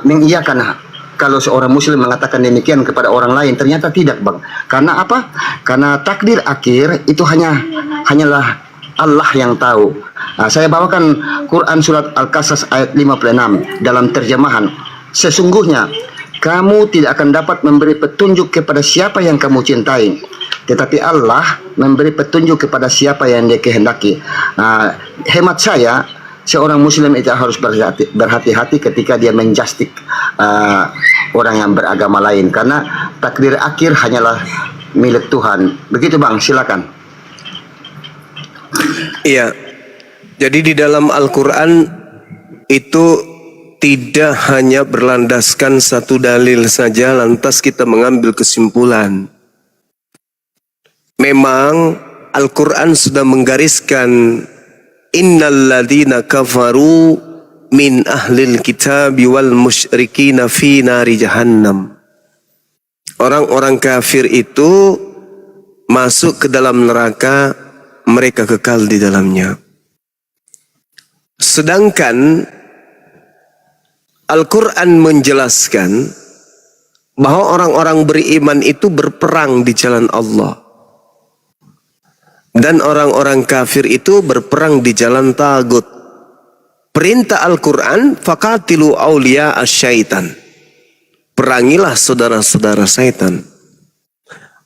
mengiyakan kalau seorang muslim mengatakan demikian kepada orang lain? Ternyata tidak Bang. Karena apa? Karena takdir akhir itu hanyalah Allah yang tahu. Saya bawakan Quran surat Al-Qasas ayat 56 dalam terjemahan. Sesungguhnya kamu tidak akan dapat memberi petunjuk kepada siapa yang kamu cintai, tetapi Allah memberi petunjuk kepada siapa yang Dia kehendaki. Hemat saya, seorang muslim itu harus berhati-hati ketika dia menjustik orang yang beragama lain, karena takdir akhir hanyalah milik Tuhan. Begitu Bang, silakan. Iya. Jadi di dalam Al-Quran itu tidak hanya berlandaskan satu dalil saja lantas kita mengambil kesimpulan. Memang Al-Quran sudah menggariskan innal ladzina kafaru min ahlil kitabi wal musyrikina fi nari jahannam. Orang-orang kafir itu masuk ke dalam neraka, mereka kekal di dalamnya. Sedangkan Al-Quran menjelaskan bahwa orang-orang beriman itu berperang di jalan Allah. Dan orang-orang kafir itu berperang di jalan tagut. Perintah Al-Quran, faqatilu awliya asyaitan. Perangilah saudara-saudara syaitan.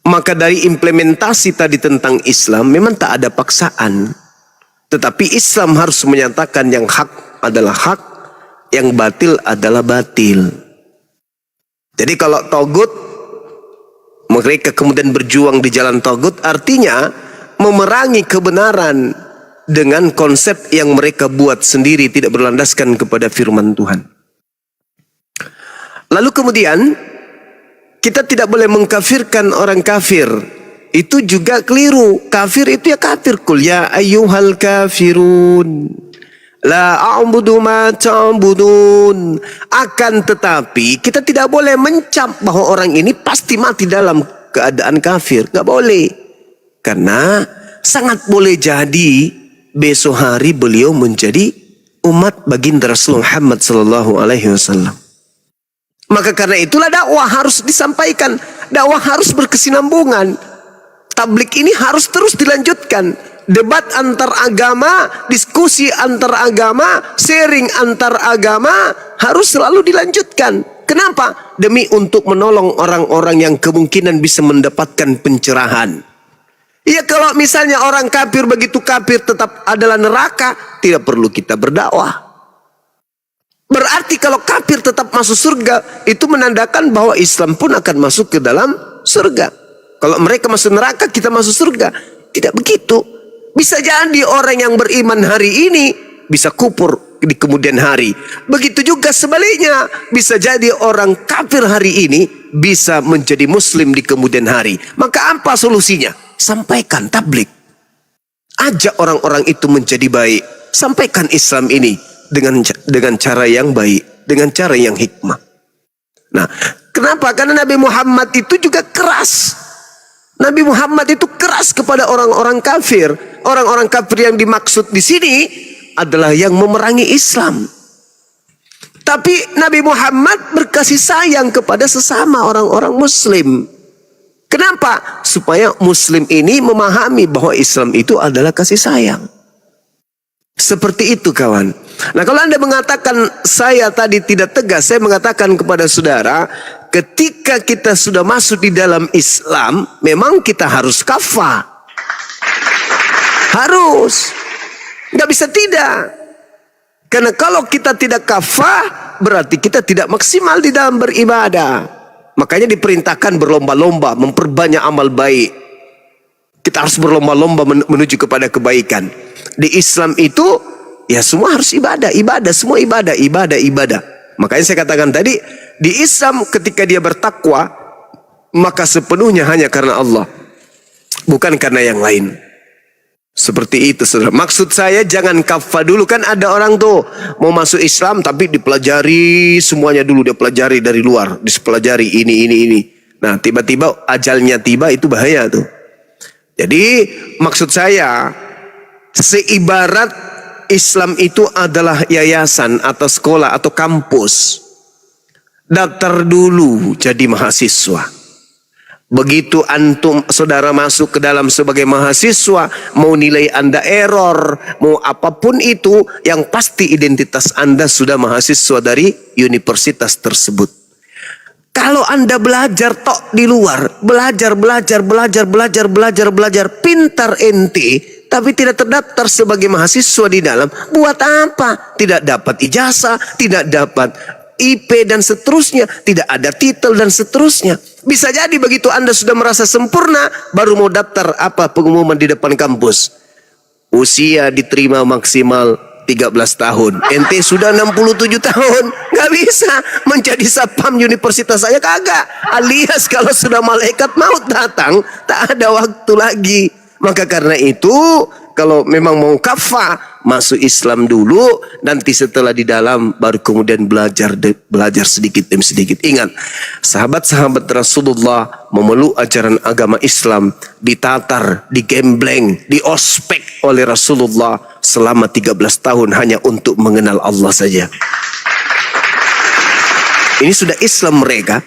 Maka dari implementasi tadi tentang Islam, memang tak ada paksaan. Tetapi Islam harus menyatakan yang hak adalah hak, yang batil adalah batil. Jadi kalau tagut, mereka kemudian berjuang di jalan tagut, artinya memerangi kebenaran dengan konsep yang mereka buat sendiri, tidak berlandaskan kepada firman Tuhan. Lalu kemudian kita tidak boleh mengkafirkan orang kafir. Itu juga keliru. Kafir itu ya kafir. Qul ya ayyuhal kafirun la a'budu ma ta'budun. Akan tetapi kita tidak boleh mencap bahwa orang ini pasti mati dalam keadaan kafir. Gak boleh. Karena sangat boleh jadi besok hari beliau menjadi umat baginda Rasul Muhammad sallallahu alaihi wasallam. Maka karena itulah dakwah harus disampaikan, dakwah harus berkesinambungan. Tablik ini harus terus dilanjutkan. Debat antar agama, diskusi antar agama, sharing antar agama harus selalu dilanjutkan. Kenapa? Demi untuk menolong orang-orang yang kemungkinan bisa mendapatkan pencerahan. Ya kalau misalnya orang kafir begitu kafir tetap adalah neraka, tidak perlu kita berdakwah. Berarti kalau kafir tetap masuk surga, itu menandakan bahwa Islam pun akan masuk ke dalam surga. Kalau mereka masuk neraka, kita masuk surga. Tidak begitu. Bisa jadi orang yang beriman hari ini bisa kufur di kemudian hari. Begitu juga sebaliknya, bisa jadi orang kafir hari ini bisa menjadi muslim di kemudian hari. Maka apa solusinya? Sampaikan tablik. Ajak orang-orang itu menjadi baik. Sampaikan Islam ini dengan cara yang baik, dengan cara yang hikmah. Nah, kenapa? Karena Nabi Muhammad itu juga keras. Nabi Muhammad itu keras kepada orang-orang kafir. Orang-orang kafir yang dimaksud di sini adalah yang memerangi Islam. Tapi Nabi Muhammad berkasih sayang kepada sesama orang-orang muslim. Kenapa? Supaya muslim ini memahami bahwa Islam itu adalah kasih sayang. Seperti itu kawan. Nah, kalau Anda mengatakan saya tadi tidak tegas, saya mengatakan kepada saudara, ketika kita sudah masuk di dalam Islam, memang kita harus kafah. Harus. Nggak bisa tidak. Karena kalau kita tidak kafah, berarti kita tidak maksimal di dalam beribadah. Makanya diperintahkan berlomba-lomba, memperbanyak amal baik. Kita harus berlomba-lomba menuju kepada kebaikan. Di Islam itu, ya semua harus ibadah, semua ibadah. Makanya saya katakan tadi, di Islam ketika dia bertakwa, maka sepenuhnya hanya karena Allah, bukan karena yang lain. Seperti itu saudara. Maksud saya jangan kafah dulu. Kan ada orang tuh mau masuk Islam tapi dipelajari semuanya dulu. Dia pelajari dari luar, dipelajari ini. Nah tiba-tiba ajalnya tiba, itu bahaya tuh. Jadi maksud saya, seibarat Islam itu adalah yayasan atau sekolah atau kampus, daftar dulu jadi mahasiswa. Begitu antum saudara masuk ke dalam sebagai mahasiswa, mau nilai Anda error, mau apapun itu, yang pasti identitas Anda sudah mahasiswa dari universitas tersebut. Kalau Anda belajar tok di luar, belajar, pintar ente, tapi tidak terdaftar sebagai mahasiswa di dalam, buat apa? Tidak dapat ijazah, tidak dapat IP dan seterusnya, tidak ada titel dan seterusnya. Bisa jadi begitu Anda sudah merasa sempurna, baru mau daftar pengumuman di depan kampus. Usia diterima maksimal 13 tahun. Ente sudah 67 tahun, nggak bisa menjadi satpam universitas saya, kagak. Alias kalau sudah malaikat maut datang, tak ada waktu lagi. Maka karena itu, kalau memang mau kafah, masuk Islam dulu, nanti setelah di dalam baru kemudian belajar sedikit demi sedikit. Ingat, sahabat-sahabat Rasulullah memeluk ajaran agama Islam, ditatar, digembleng, diospek oleh Rasulullah selama 13 tahun hanya untuk mengenal Allah saja. Ini sudah Islam mereka,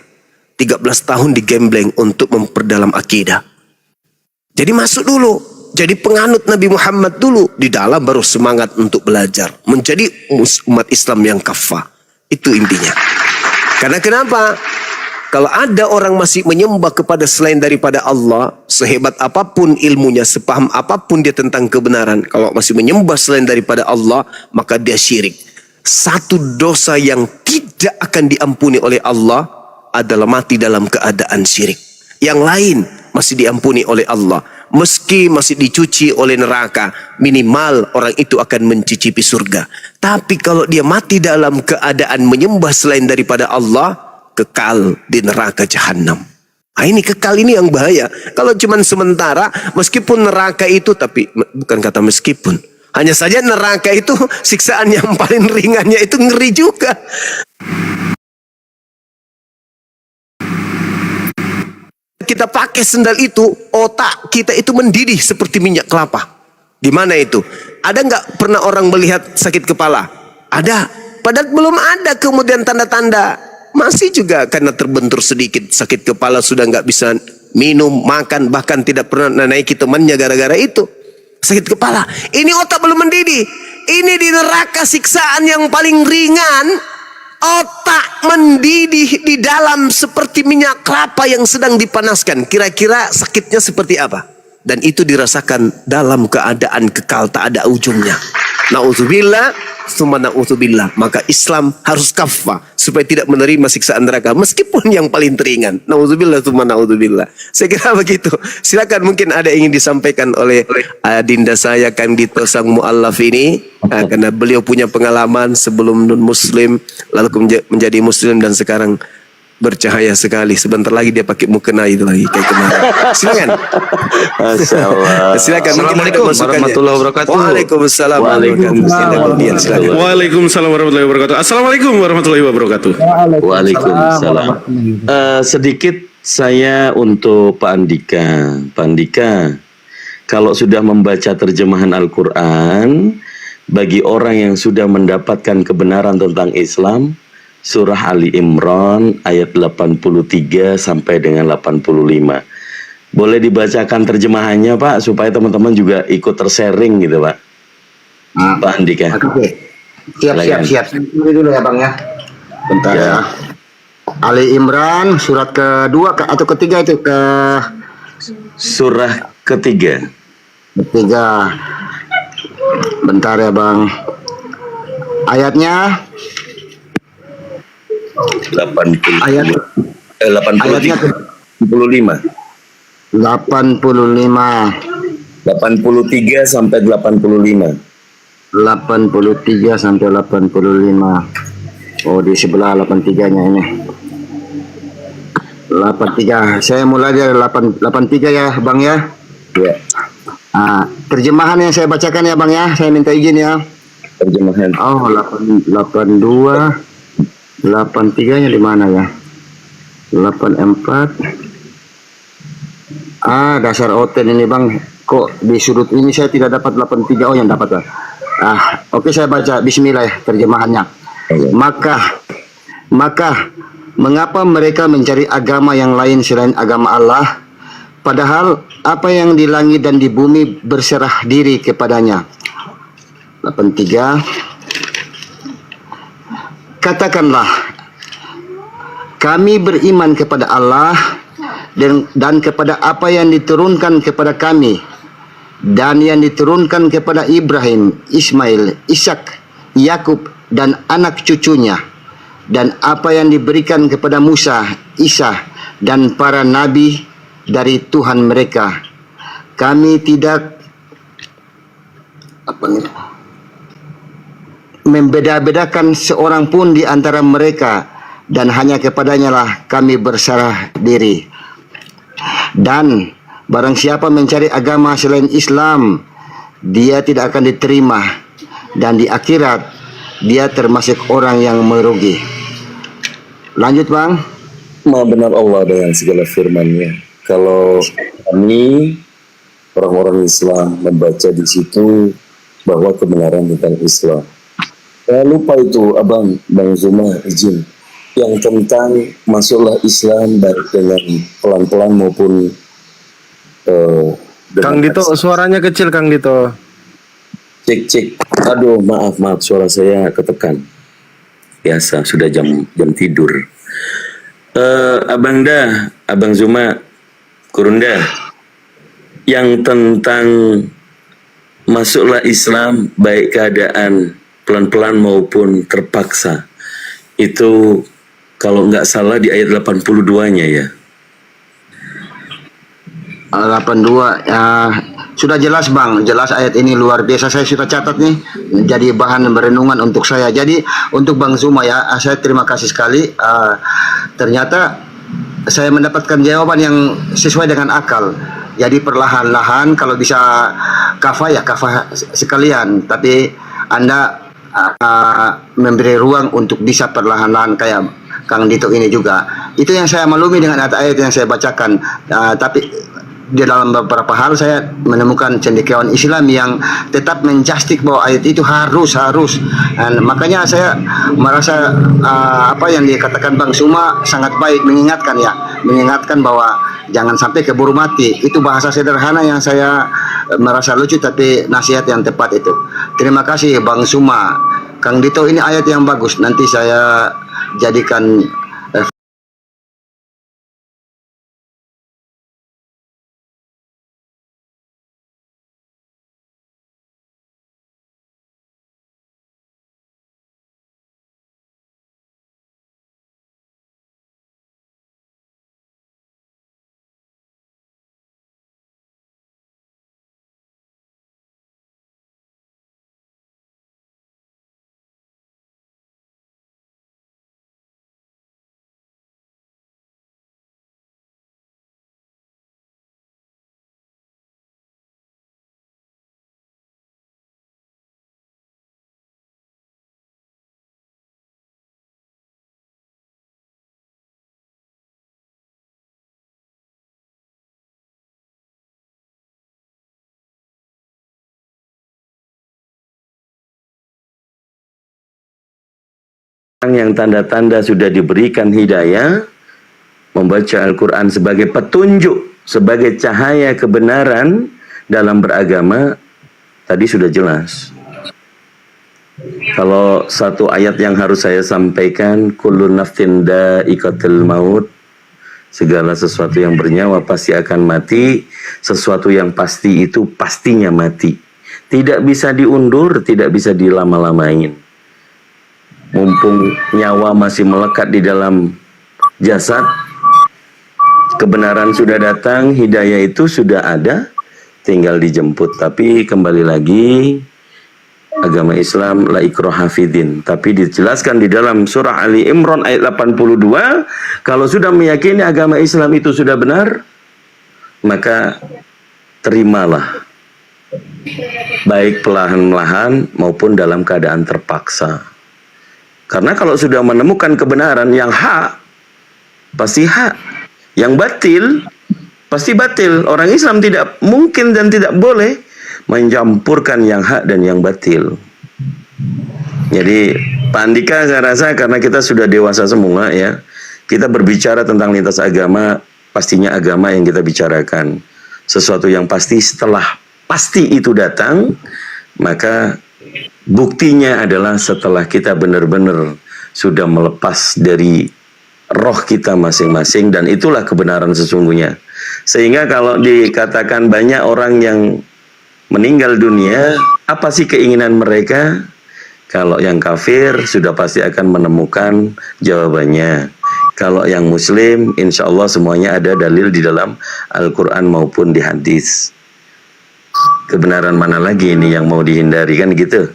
13 tahun digembleng untuk memperdalam akidah. Jadi masuk dulu, jadi penganut Nabi Muhammad dulu, di dalam baru semangat untuk belajar, menjadi umat Islam yang kafah. Itu intinya. Karena kenapa? Kalau ada orang masih menyembah kepada selain daripada Allah, sehebat apapun ilmunya, sepaham apapun dia tentang kebenaran, kalau masih menyembah selain daripada Allah, maka dia syirik. Satu dosa yang tidak akan diampuni oleh Allah adalah mati dalam keadaan syirik. Yang lain masih diampuni oleh Allah. Meski masih dicuci oleh neraka, minimal orang itu akan mencicipi surga. Tapi kalau dia mati dalam keadaan menyembah selain daripada Allah, kekal di neraka jahanam. Nah, ini kekal ini yang bahaya. Kalau cuman sementara, meskipun neraka itu, tapi bukan kata meskipun, hanya saja neraka itu siksaan yang paling ringannya itu ngeri juga. Kita pakai sendal itu, otak kita itu mendidih seperti minyak kelapa. Gimana itu? Ada nggak pernah orang melihat sakit kepala? Ada. Padahal belum ada kemudian tanda-tanda. Masih juga karena terbentur sedikit sakit kepala, sudah nggak bisa minum, makan, bahkan tidak pernah naiki temannya gara-gara itu. Sakit kepala. Ini otak belum mendidih. Ini di neraka siksaan yang paling ringan. Otak mendidih di dalam seperti minyak kelapa yang sedang dipanaskan. Kira-kira sakitnya seperti apa? Dan itu dirasakan dalam keadaan kekal, tak ada ujungnya. Nauzubillah, Tsumma na'udzubillah. Maka Islam harus kafah supaya tidak menerima siksaan neraka meskipun yang paling teringan. Na'udzubillah tsumma na'udzubillah. Saya kira begitu. Silakan, mungkin ada yang ingin disampaikan oleh adinda saya Kang Dito sang muallaf ini, karena beliau punya pengalaman sebelum non muslim lalu menjadi muslim dan sekarang bercahaya sekali. Sebentar lagi dia pakai mukena itu lagi kayak kemarin. Silakan. Masya Allah. Silakan. Assalamualaikum warahmatullahi wabarakatuh. Waalaikumsalam. Waalaikumsalam warahmatullahi wabarakatuh. Assalamualaikum warahmatullahi wabarakatuh. Waalaikumsalam. Sedikit saya untuk Pak Andika. Pak Andika, kalau sudah membaca terjemahan Al-Quran, bagi orang yang sudah mendapatkan kebenaran tentang Islam, Surah Ali Imran ayat 83 sampai dengan 85. Boleh dibacakan terjemahannya Pak, supaya teman-teman juga ikut tersharing gitu Pak. Pak Andika. Oke. Siap. Ini dulu ya Bang ya. Bentar ya. Ali Imran surat kedua atau ketiga itu Surah ketiga. Bentar ya Bang. Ayatnya 80. ayat 85. 85. 83 sampai 85. 83 sampai 85. Oh, di sebelah 83-nya ini. 83. Saya mulai dari 83 ya, Bang ya. Ya, Terjemahan yang saya bacakan ya, Bang ya. Saya minta izin ya. terjemahan. Oh, 82. 83-nya di mana ya? 84. Dasar oten ini Bang. Kok di sudut ini saya tidak dapat 83. Oh, yang dapat ya. Oke, saya baca bismillah ya, terjemahannya. Maka mengapa mereka mencari agama yang lain selain agama Allah, padahal apa yang di langit dan di bumi berserah diri kepadanya. 83. Katakanlah, kami beriman kepada Allah dan kepada apa yang diturunkan kepada kami dan yang diturunkan kepada Ibrahim, Ismail, Ishak, Yakub dan anak cucunya, dan apa yang diberikan kepada Musa, Isa dan para nabi dari Tuhan mereka. Kami tidak membeda-bedakan seorang pun di antara mereka, dan hanya kepadanya lah kami berserah diri. Dan barang siapa mencari agama selain Islam, dia tidak akan diterima, dan di akhirat dia termasuk orang yang merugi. Lanjut Bang. Maha benar Allah dengan segala firman-Nya. Kalau kami orang-orang Islam membaca di situ bahwa kebenaran tentang Islam. Saya lupa itu Bang Zuma izin yang tentang masuklah Islam baik dengan pelan-pelan maupun Kang Dito, suaranya kecil Kang Dito. Cek. Aduh, maaf suara saya ketekan. Biasa sudah jam tidur. Abang Zuma, Kurunda, yang tentang masuklah Islam baik keadaan pelan-pelan maupun terpaksa, itu kalau nggak salah di ayat 82-nya ya. 82 ya, sudah jelas Bang, jelas ayat ini luar biasa. Saya sudah catat nih, jadi bahan berenungan untuk saya. Jadi untuk Bang Zuma ya, saya terima kasih sekali. Ternyata saya mendapatkan jawaban yang sesuai dengan akal. Jadi perlahan-lahan kalau bisa kafah sekalian, tapi Anda memberi ruang untuk bisa perlahan-lahan kayak Kang Dito ini juga. Itu yang saya maklumi dengan ayat-ayat yang saya bacakan. Tapi di dalam beberapa hal saya menemukan cendekiawan Islam yang tetap menjustik bahwa ayat itu harus. Dan makanya saya merasa apa yang dikatakan Bang Suma sangat baik, mengingatkan bahwa jangan sampai keburu mati. Itu bahasa sederhana yang saya merasa lucu tapi nasihat yang tepat itu. Terima kasih Bang Suma. Kang Dito, ini ayat yang bagus. Nanti saya jadikan yang tanda-tanda sudah diberikan hidayah, membaca Al-Quran sebagai petunjuk, sebagai cahaya kebenaran dalam beragama, tadi sudah jelas. Kalau satu ayat yang harus saya sampaikan, kullu nafsin dha'iqatul maut, segala sesuatu yang bernyawa pasti akan mati. Sesuatu yang pasti itu pastinya mati. Tidak bisa diundur, tidak bisa dilama-lamain. Mumpung nyawa masih melekat di dalam jasad, kebenaran sudah datang, hidayah itu sudah ada, tinggal dijemput. Tapi kembali lagi, agama Islam la ikraha fiddin, tapi dijelaskan di dalam surah Ali Imran ayat 82, kalau sudah meyakini agama Islam itu sudah benar, maka terimalah, baik perlahan-lahan maupun dalam keadaan terpaksa. Karena kalau sudah menemukan kebenaran yang hak, pasti hak. Yang batil, pasti batil. Orang Islam tidak mungkin dan tidak boleh mencampurkan yang hak dan yang batil. Jadi Pak Andika, saya rasa karena kita sudah dewasa semua ya, kita berbicara tentang lintas agama, pastinya agama yang kita bicarakan. Sesuatu yang pasti, setelah pasti itu datang, maka buktinya adalah setelah kita benar-benar sudah melepas dari roh kita masing-masing, dan itulah kebenaran sesungguhnya. Sehingga kalau dikatakan banyak orang yang meninggal dunia, apa sih keinginan mereka? Kalau yang kafir sudah pasti akan menemukan jawabannya. Kalau yang muslim, insya Allah semuanya ada dalil di dalam Al-Quran maupun di hadis. Kebenaran mana lagi ini yang mau dihindari, kan gitu.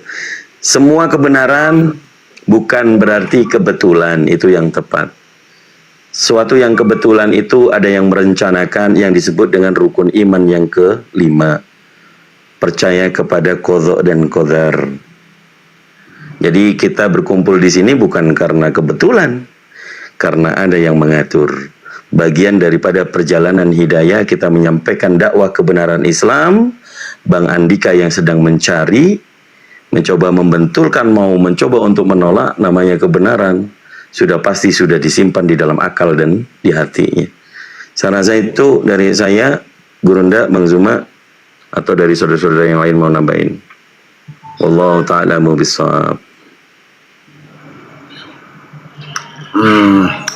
Semua kebenaran bukan berarti kebetulan, itu yang tepat. Suatu yang kebetulan itu ada yang merencanakan, yang disebut dengan rukun iman yang ke-5. Percaya kepada qadha dan qadar. Jadi kita berkumpul di sini bukan karena kebetulan, karena ada yang mengatur. Bagian daripada perjalanan hidayah, kita menyampaikan dakwah kebenaran Islam. Bang Andika yang sedang mencari, mencoba membentulkan, mau mencoba untuk menolak, namanya kebenaran, sudah pasti sudah disimpan di dalam akal dan di hatinya. Saya rasa itu dari saya, Gurunda, Bang Zuma, atau dari saudara-saudara yang lain mau nambahin. Wallahu ta'ala mubissawab.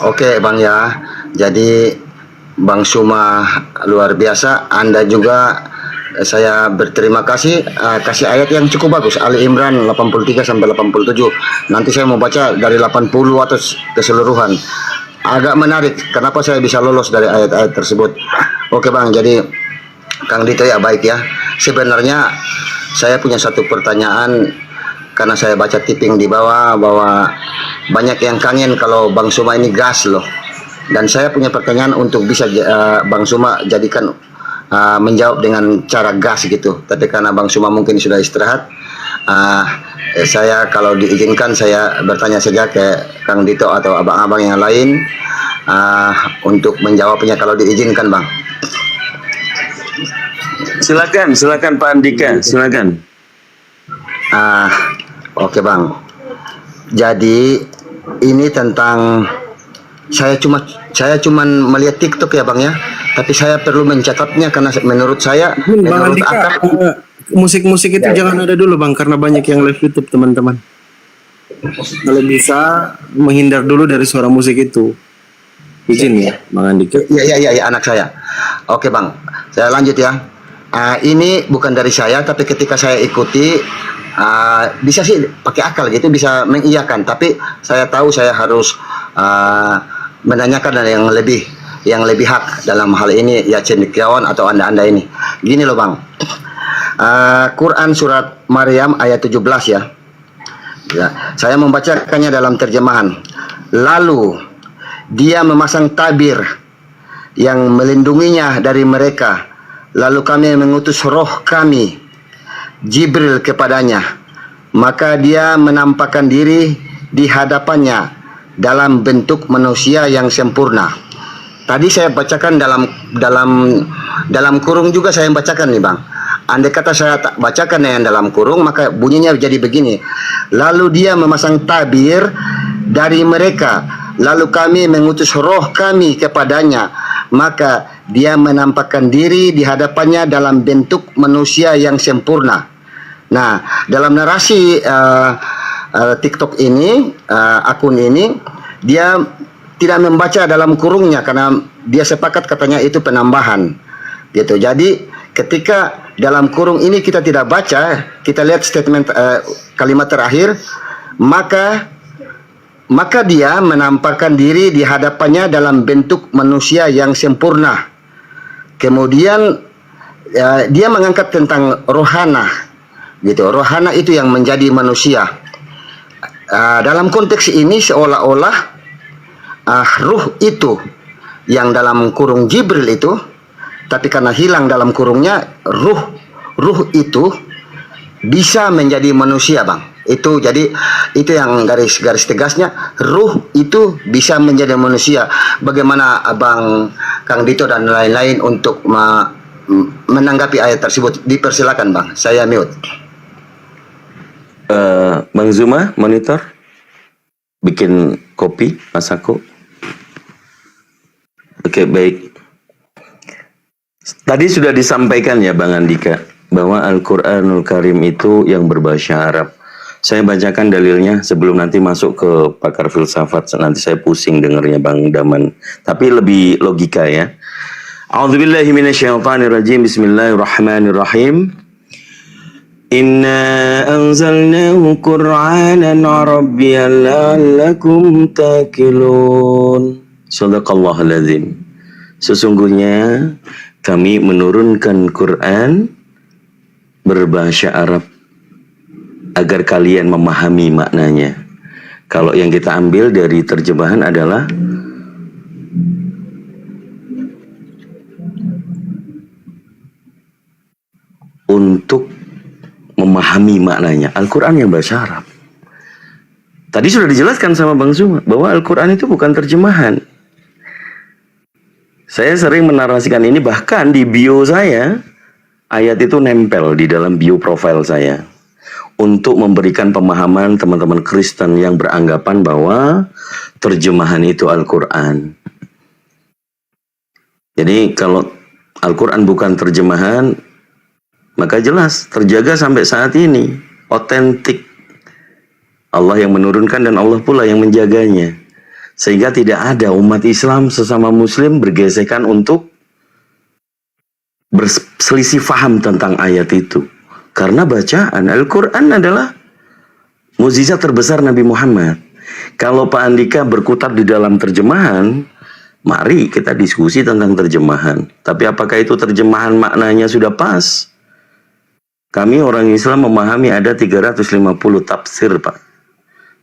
Oke Bang ya. Jadi Bang Suma luar biasa. Anda juga saya berterima kasih, kasih ayat yang cukup bagus, Ali Imran 83 sampai 87. Nanti saya mau baca dari 80 atau keseluruhan. Agak menarik kenapa saya bisa lolos dari ayat-ayat tersebut. Oke Bang, jadi Kang Dito ya, baik ya. Sebenarnya saya punya satu pertanyaan, karena saya baca tipping di bawah bahwa banyak yang kangen kalau Bang Suma ini gas loh. Dan saya punya pertanyaan untuk bisa Bang Suma jadikan menjawab dengan cara gas gitu. Tapi karena Bang Suma mungkin sudah istirahat, saya kalau diizinkan saya bertanya saja ke Kang Dito atau abang-abang yang lain untuk menjawabnya kalau diizinkan Bang. Silakan Pak Andika, silakan. Oke Bang. Jadi ini tentang saya cuman melihat TikTok ya Bang ya. Tapi saya perlu mencatatnya karena menurut saya, Bang Andika, musik-musik itu jangan ada dulu Bang, karena banyak yang live YouTube teman-teman. Kalau bisa menghindar dulu dari suara musik itu. Izin ya Bang Andika. Iya anak saya. Oke Bang, saya lanjut ya. Ini bukan dari saya, tapi ketika saya ikuti, bisa sih pakai akal gitu, bisa mengiyakan. Tapi saya tahu saya harus menanyakan yang lebih hak dalam hal ini, ya cendekiawan atau anda-anda ini. Gini loh Bang, Quran surat Maryam ayat 17 ya. Saya membacakannya dalam terjemahan. Lalu dia memasang tabir yang melindunginya dari mereka. Lalu kami mengutus roh kami Jibril kepadanya, maka dia menampakkan diri di hadapannya dalam bentuk manusia yang sempurna. Tadi saya bacakan dalam kurung juga saya bacakan nih Bang. Andai kata saya tak bacakan yang dalam kurung, maka bunyinya jadi begini. Lalu dia memasang tabir dari mereka, lalu kami mengutus roh kami kepadanya, maka dia menampakkan diri di hadapannya dalam bentuk manusia yang sempurna. Nah, dalam narasi TikTok ini, akun ini, dia tidak membaca dalam kurungnya karena dia sepakat katanya itu penambahan, gitu. Jadi ketika dalam kurung ini kita tidak baca, kita lihat statement kalimat terakhir, maka dia menampakkan diri di hadapannya dalam bentuk manusia yang sempurna. Kemudian dia mengangkat tentang rohana, gitu. Rohana itu yang menjadi manusia. Dalam konteks ini seolah-olah ruh itu yang dalam kurung Jibril itu, tapi karena hilang dalam kurungnya, ruh itu bisa menjadi manusia, Bang. Itu jadi itu yang garis tegasnya, ruh itu bisa menjadi manusia. Bagaimana Abang Kang Dito dan lain-lain untuk menanggapi ayat tersebut? Dipersilakan, Bang. Saya mute. Bang Zuma, monitor, bikin kopi, Mas Ako. Oke, baik. Tadi sudah disampaikan ya Bang Andika, bahwa Al-Quranul Karim itu yang berbahasa Arab. Saya bacakan dalilnya sebelum nanti masuk ke pakar filsafat, nanti saya pusing dengarnya Bang Daman. Tapi lebih logika ya. A'udzubillahi minasyaitonirrajim. Bismillahirrahmanirrahim. Inna anzalnahu Qur'anan Arabiyyan la'allakum taqilun. Shadaqallahul azim. Sesungguhnya kami menurunkan Quran berbahasa Arab agar kalian memahami maknanya. Kalau yang kita ambil dari terjemahan adalah untuk memahami maknanya. Al-Quran yang bahasa Arab. Tadi sudah dijelaskan sama Bang Zuma bahwa Al-Quran itu bukan terjemahan. Saya sering menarasikan ini, bahkan di bio saya ayat itu nempel di dalam bio profile saya untuk memberikan pemahaman teman-teman Kristen yang beranggapan bahwa terjemahan itu Al-Quran. Jadi kalau Al-Quran bukan terjemahan, maka jelas terjaga sampai saat ini, otentik. Allah yang menurunkan dan Allah pula yang menjaganya. Sehingga tidak ada umat Islam sesama Muslim bergesekan untuk berselisih faham tentang ayat itu. Karena bacaan Al-Quran adalah mukjizat terbesar Nabi Muhammad. Kalau Pak Andika berkutat di dalam terjemahan, mari kita diskusi tentang terjemahan. Tapi apakah itu terjemahan maknanya sudah pas? Kami orang Islam memahami ada 350 tafsir, Pak.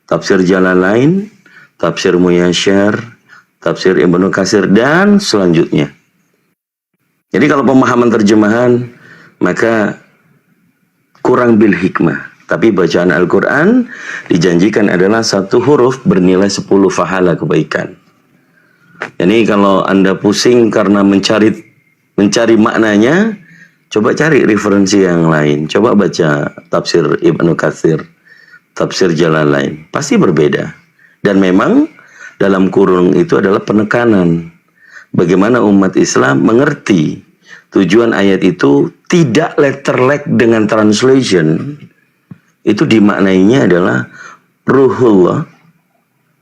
Tafsir Jalalain, tafsir Muyasyar, tafsir Ibnu Katsir, dan selanjutnya. Jadi kalau pemahaman terjemahan, maka kurang bil hikmah. Tapi bacaan Al-Quran dijanjikan adalah satu huruf bernilai 10 pahala kebaikan. Jadi kalau Anda pusing karena mencari maknanya, coba cari referensi yang lain. Coba baca tafsir Ibnu Katsir, tafsir Jalalain. Pasti berbeda. Dan memang dalam kurung itu adalah penekanan. Bagaimana umat Islam mengerti tujuan ayat itu tidak letterlek dengan translation. Itu dimaknainya adalah Ruhullah.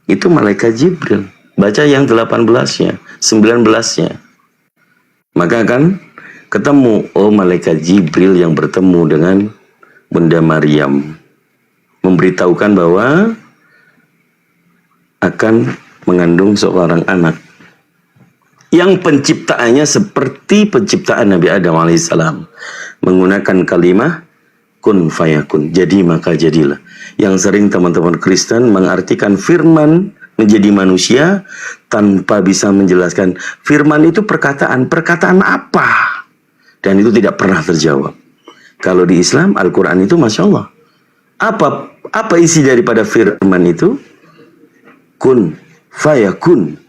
Itu malaikat Jibril. Baca yang 18-nya, 19-nya. Maka akan ketemu, oh malaikat Jibril yang bertemu dengan Bunda Maryam. Memberitahukan bahwa akan mengandung seorang anak yang penciptaannya seperti penciptaan Nabi Adam alaihissalam, menggunakan kalimat kun fayakun, jadi maka jadilah. Yang sering teman-teman Kristen mengartikan firman menjadi manusia tanpa bisa menjelaskan firman itu perkataan apa, dan itu tidak pernah terjawab. Kalau di Islam Al-Quran itu Masya Allah, apa isi daripada firman itu? Kun fayakun,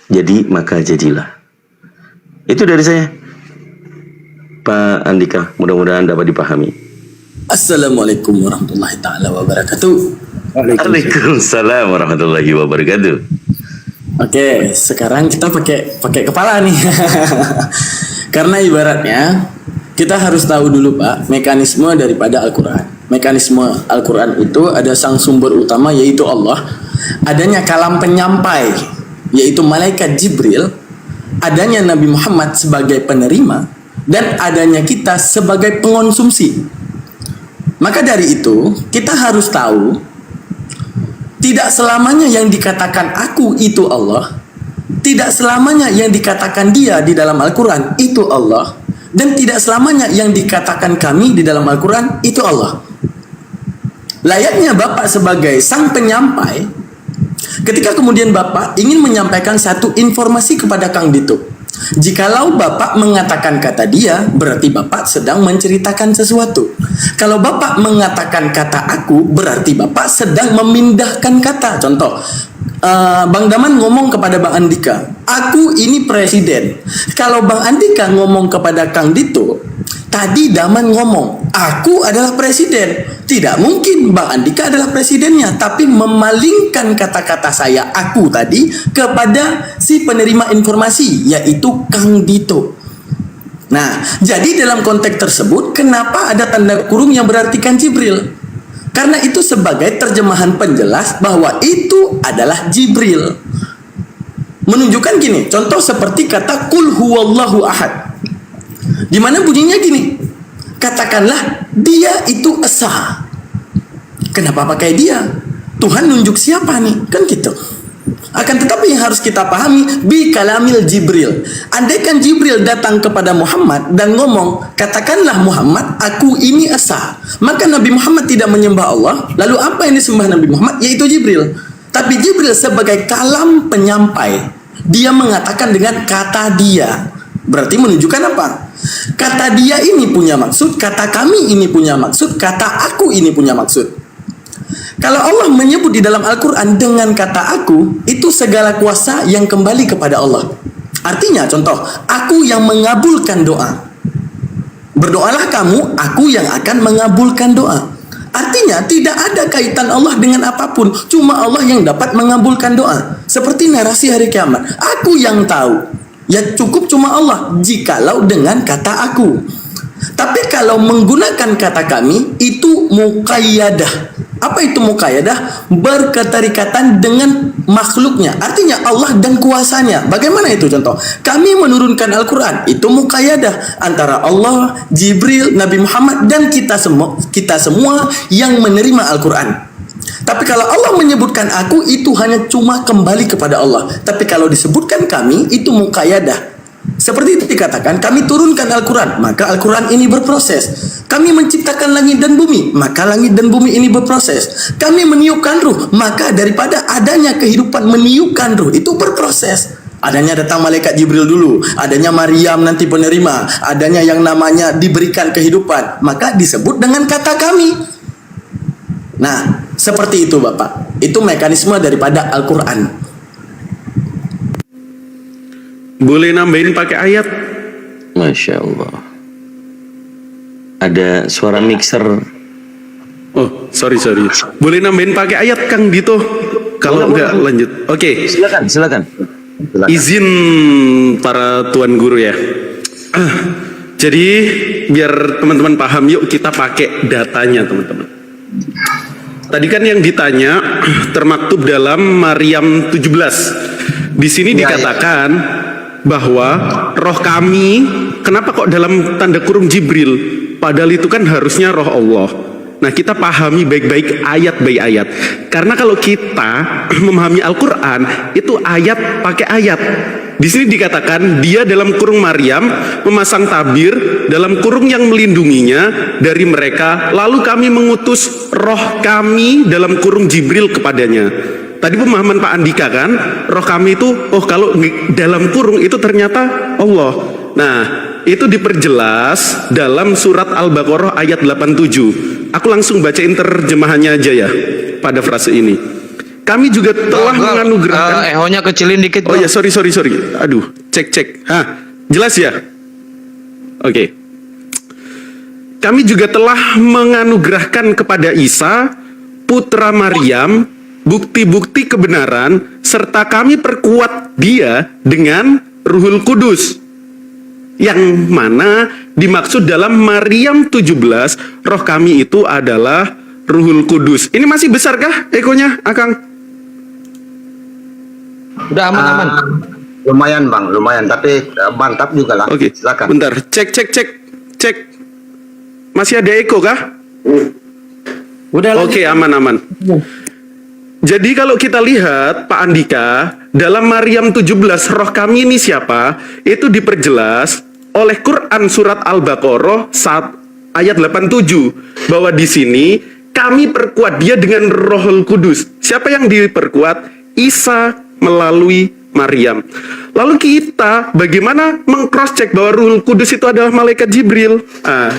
jadi maka jadilah. Itu dari saya, Pak Andika, mudah-mudahan dapat dipahami. Assalamualaikum warahmatullahi ta'ala wabarakatuh. Waalaikumsalam warahmatullahi wabarakatuh. Oke, sekarang kita pakai kepala nih. Karena ibaratnya kita harus tahu dulu Pak mekanisme daripada Al-Quran. Mekanisme Al-Quran itu ada sang sumber utama yaitu Allah, adanya kalam penyampai yaitu malaikat Jibril, adanya Nabi Muhammad sebagai penerima, dan adanya kita sebagai pengonsumsi. Maka dari itu kita harus tahu tidak selamanya yang dikatakan aku itu Allah, tidak selamanya yang dikatakan dia di dalam Al-Quran itu Allah, dan tidak selamanya yang dikatakan kami di dalam Al-Quran itu Allah. Layaknya Bapak sebagai sang penyampai, ketika kemudian Bapak ingin menyampaikan satu informasi kepada Kang Dito, jikalau Bapak mengatakan kata dia, berarti Bapak sedang menceritakan sesuatu. Kalau Bapak mengatakan kata aku, berarti Bapak sedang memindahkan kata. Contoh, Bang Daman ngomong kepada Bang Andika, aku ini presiden. Kalau Bang Andika ngomong kepada Kang Dito, tadi Daman ngomong, aku adalah presiden. Tidak mungkin Bang Andika adalah presidennya, tapi memalingkan kata-kata saya, aku tadi, kepada si penerima informasi, yaitu Kang Dito. Nah, jadi dalam konteks tersebut, kenapa ada tanda kurung yang berartikan Jibril? Karena itu sebagai terjemahan penjelas bahwa itu adalah Jibril. Menunjukkan gini, contoh seperti kata Qul huwallahu ahad. Di mana bunyinya gini, katakanlah dia itu esa. Kenapa pakai dia? Tuhan nunjuk siapa nih? Kan gitu. Akan tetapi yang harus kita pahami, bi kalamil Jibril. Andaikan Jibril datang kepada Muhammad dan ngomong, katakanlah Muhammad, aku ini esa, maka Nabi Muhammad tidak menyembah Allah. Lalu apa yang disembah Nabi Muhammad? Yaitu Jibril. Tapi Jibril sebagai kalam penyampai, dia mengatakan dengan kata dia. Berarti menunjukkan apa? Kata dia ini punya maksud, kata kami ini punya maksud, kata aku ini punya maksud. Kalau Allah menyebut di dalam Al-Quran dengan kata aku, itu segala kuasa yang kembali kepada Allah. Artinya contoh, aku yang mengabulkan doa. Berdoalah kamu, aku yang akan mengabulkan doa. Artinya tidak ada kaitan Allah dengan apapun, cuma Allah yang dapat mengabulkan doa. Seperti narasi hari kiamat, aku yang tahu. Ya cukup cuma Allah, jikalau dengan kata aku. Tapi kalau menggunakan kata kami, itu muqayyadah. Apa itu muqayyadah? Berketerikatan dengan makhluknya. Artinya Allah dan kuasanya. Bagaimana itu contoh? Kami menurunkan Al-Quran. Itu muqayyadah antara Allah, Jibril, Nabi Muhammad, dan kita semua yang menerima Al-Quran. Tapi kalau Allah menyebutkan aku, itu hanya cuma kembali kepada Allah. Tapi kalau disebutkan kami, itu muqayyadah. Seperti itu dikatakan, kami turunkan Al-Quran, maka Al-Quran ini berproses. Kami menciptakan langit dan bumi, maka langit dan bumi ini berproses. Kami meniupkan ruh, maka daripada adanya kehidupan meniupkan ruh, itu berproses. Adanya datang malaikat Jibril dulu, adanya Maryam nanti penerima, adanya yang namanya diberikan kehidupan, maka disebut dengan kata kami. Nah, seperti itu Bapak. Itu mekanisme daripada Al-Quran. Boleh nambahin pakai ayat? Masya Allah. Ada suara mixer. Oh, sorry. Boleh nambahin pakai ayat Kang Dito? Kalau enggak lanjut. Oke. Silakan. Izin para tuan guru ya. Jadi biar teman-teman paham, yuk kita pakai datanya teman-teman. Tadi kan yang ditanya termaktub dalam Maryam 17. Di sini dikatakan bahwa roh kami, kenapa kok dalam tanda kurung Jibril? Padahal itu kan harusnya roh Allah. Nah, kita pahami baik-baik ayat by ayat. Karena kalau kita memahami Al-Quran, itu ayat pakai ayat. Di sini dikatakan dia dalam kurung Maryam memasang tabir dalam kurung yang melindunginya dari mereka. Lalu kami mengutus roh kami dalam kurung Jibril kepadanya. Tadi pemahaman Pak Andika kan, roh kami itu, oh kalau dalam kurung itu ternyata Allah. Nah, itu diperjelas dalam surat Al-Baqarah ayat 87. Aku langsung bacain terjemahannya aja ya pada frase ini. Kami juga telah menganugerahkan. Ehonya kecilin dikit. Oh ya, sorry. Aduh, cek. Hah, jelas ya? Oke. Kami juga telah menganugerahkan kepada Isa putra Maryam, bukti-bukti kebenaran, serta kami perkuat dia dengan Ruhul Kudus. Yang mana dimaksud dalam Maryam 17, roh kami itu adalah Ruhul Kudus. Ini masih besarkah ekonya, Akang? Udah aman-aman. Lumayan bang, lumayan, tapi mantap juga lah. Oke, silakan. bentar. Cek. Masih ada eko kah? Udah Oke, aman-aman. Jadi kalau kita lihat Pak Andika, dalam Maryam 17, roh kami ini siapa? Itu diperjelas oleh Quran surat Al-Baqarah ayat 87 bahwa di sini kami perkuat dia dengan Rohul Kudus. Siapa yang diperkuat? Isa melalui Maryam. Lalu kita bagaimana meng-cross check bahwa Ruhul Kudus itu adalah malaikat Jibril?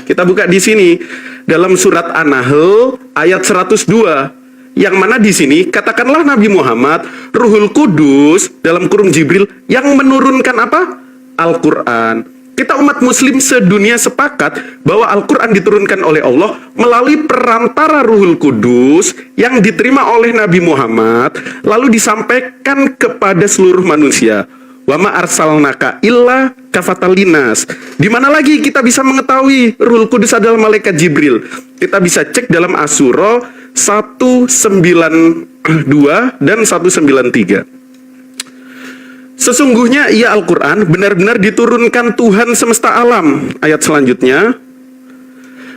Kita buka di sini dalam surat An-Nahl ayat 102. Yang mana di sini katakanlah Nabi Muhammad Ruhul Kudus dalam kurung Jibril yang menurunkan apa? Al-Qur'an. Kita umat muslim sedunia sepakat bahwa Al-Quran diturunkan oleh Allah melalui perantara Ruhul Kudus yang diterima oleh Nabi Muhammad lalu disampaikan kepada seluruh manusia. Wa ma arsalnaka illa kafatal linnas. Di mana lagi kita bisa mengetahui Ruhul Kudus adalah malaikat Jibril? Kita bisa cek dalam Asy-Syura 192 dan 193. Sesungguhnya ia Al-Quran benar-benar diturunkan Tuhan semesta alam. Ayat selanjutnya,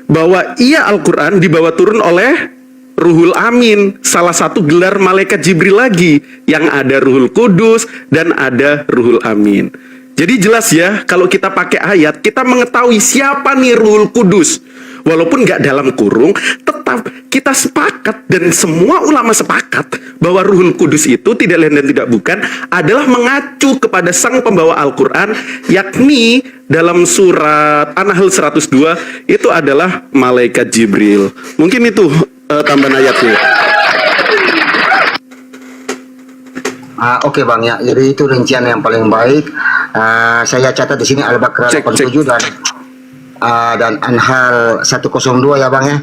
bahwa ia Al-Quran dibawa turun oleh Ruhul Amin, salah satu gelar malaikat Jibril lagi, yang ada Ruhul Kudus dan ada Ruhul Amin. Jadi jelas ya, kalau kita pakai ayat, kita mengetahui siapa nih Ruhul Kudus. Walaupun nggak dalam kurung, tetap kita sepakat dan semua ulama sepakat bahwa Ruhul Kudus itu tidak lain dan tidak bukan adalah mengacu kepada sang pembawa Al-Quran, yakni dalam surat An-Nahl 102 itu adalah malaikat Jibril. Mungkin itu tambahan ayatnya. Oke bang ya, jadi itu rincian yang paling baik. Saya catat di sini Al-Baqarah 87 dan An-Nahl 102 ya bang ya.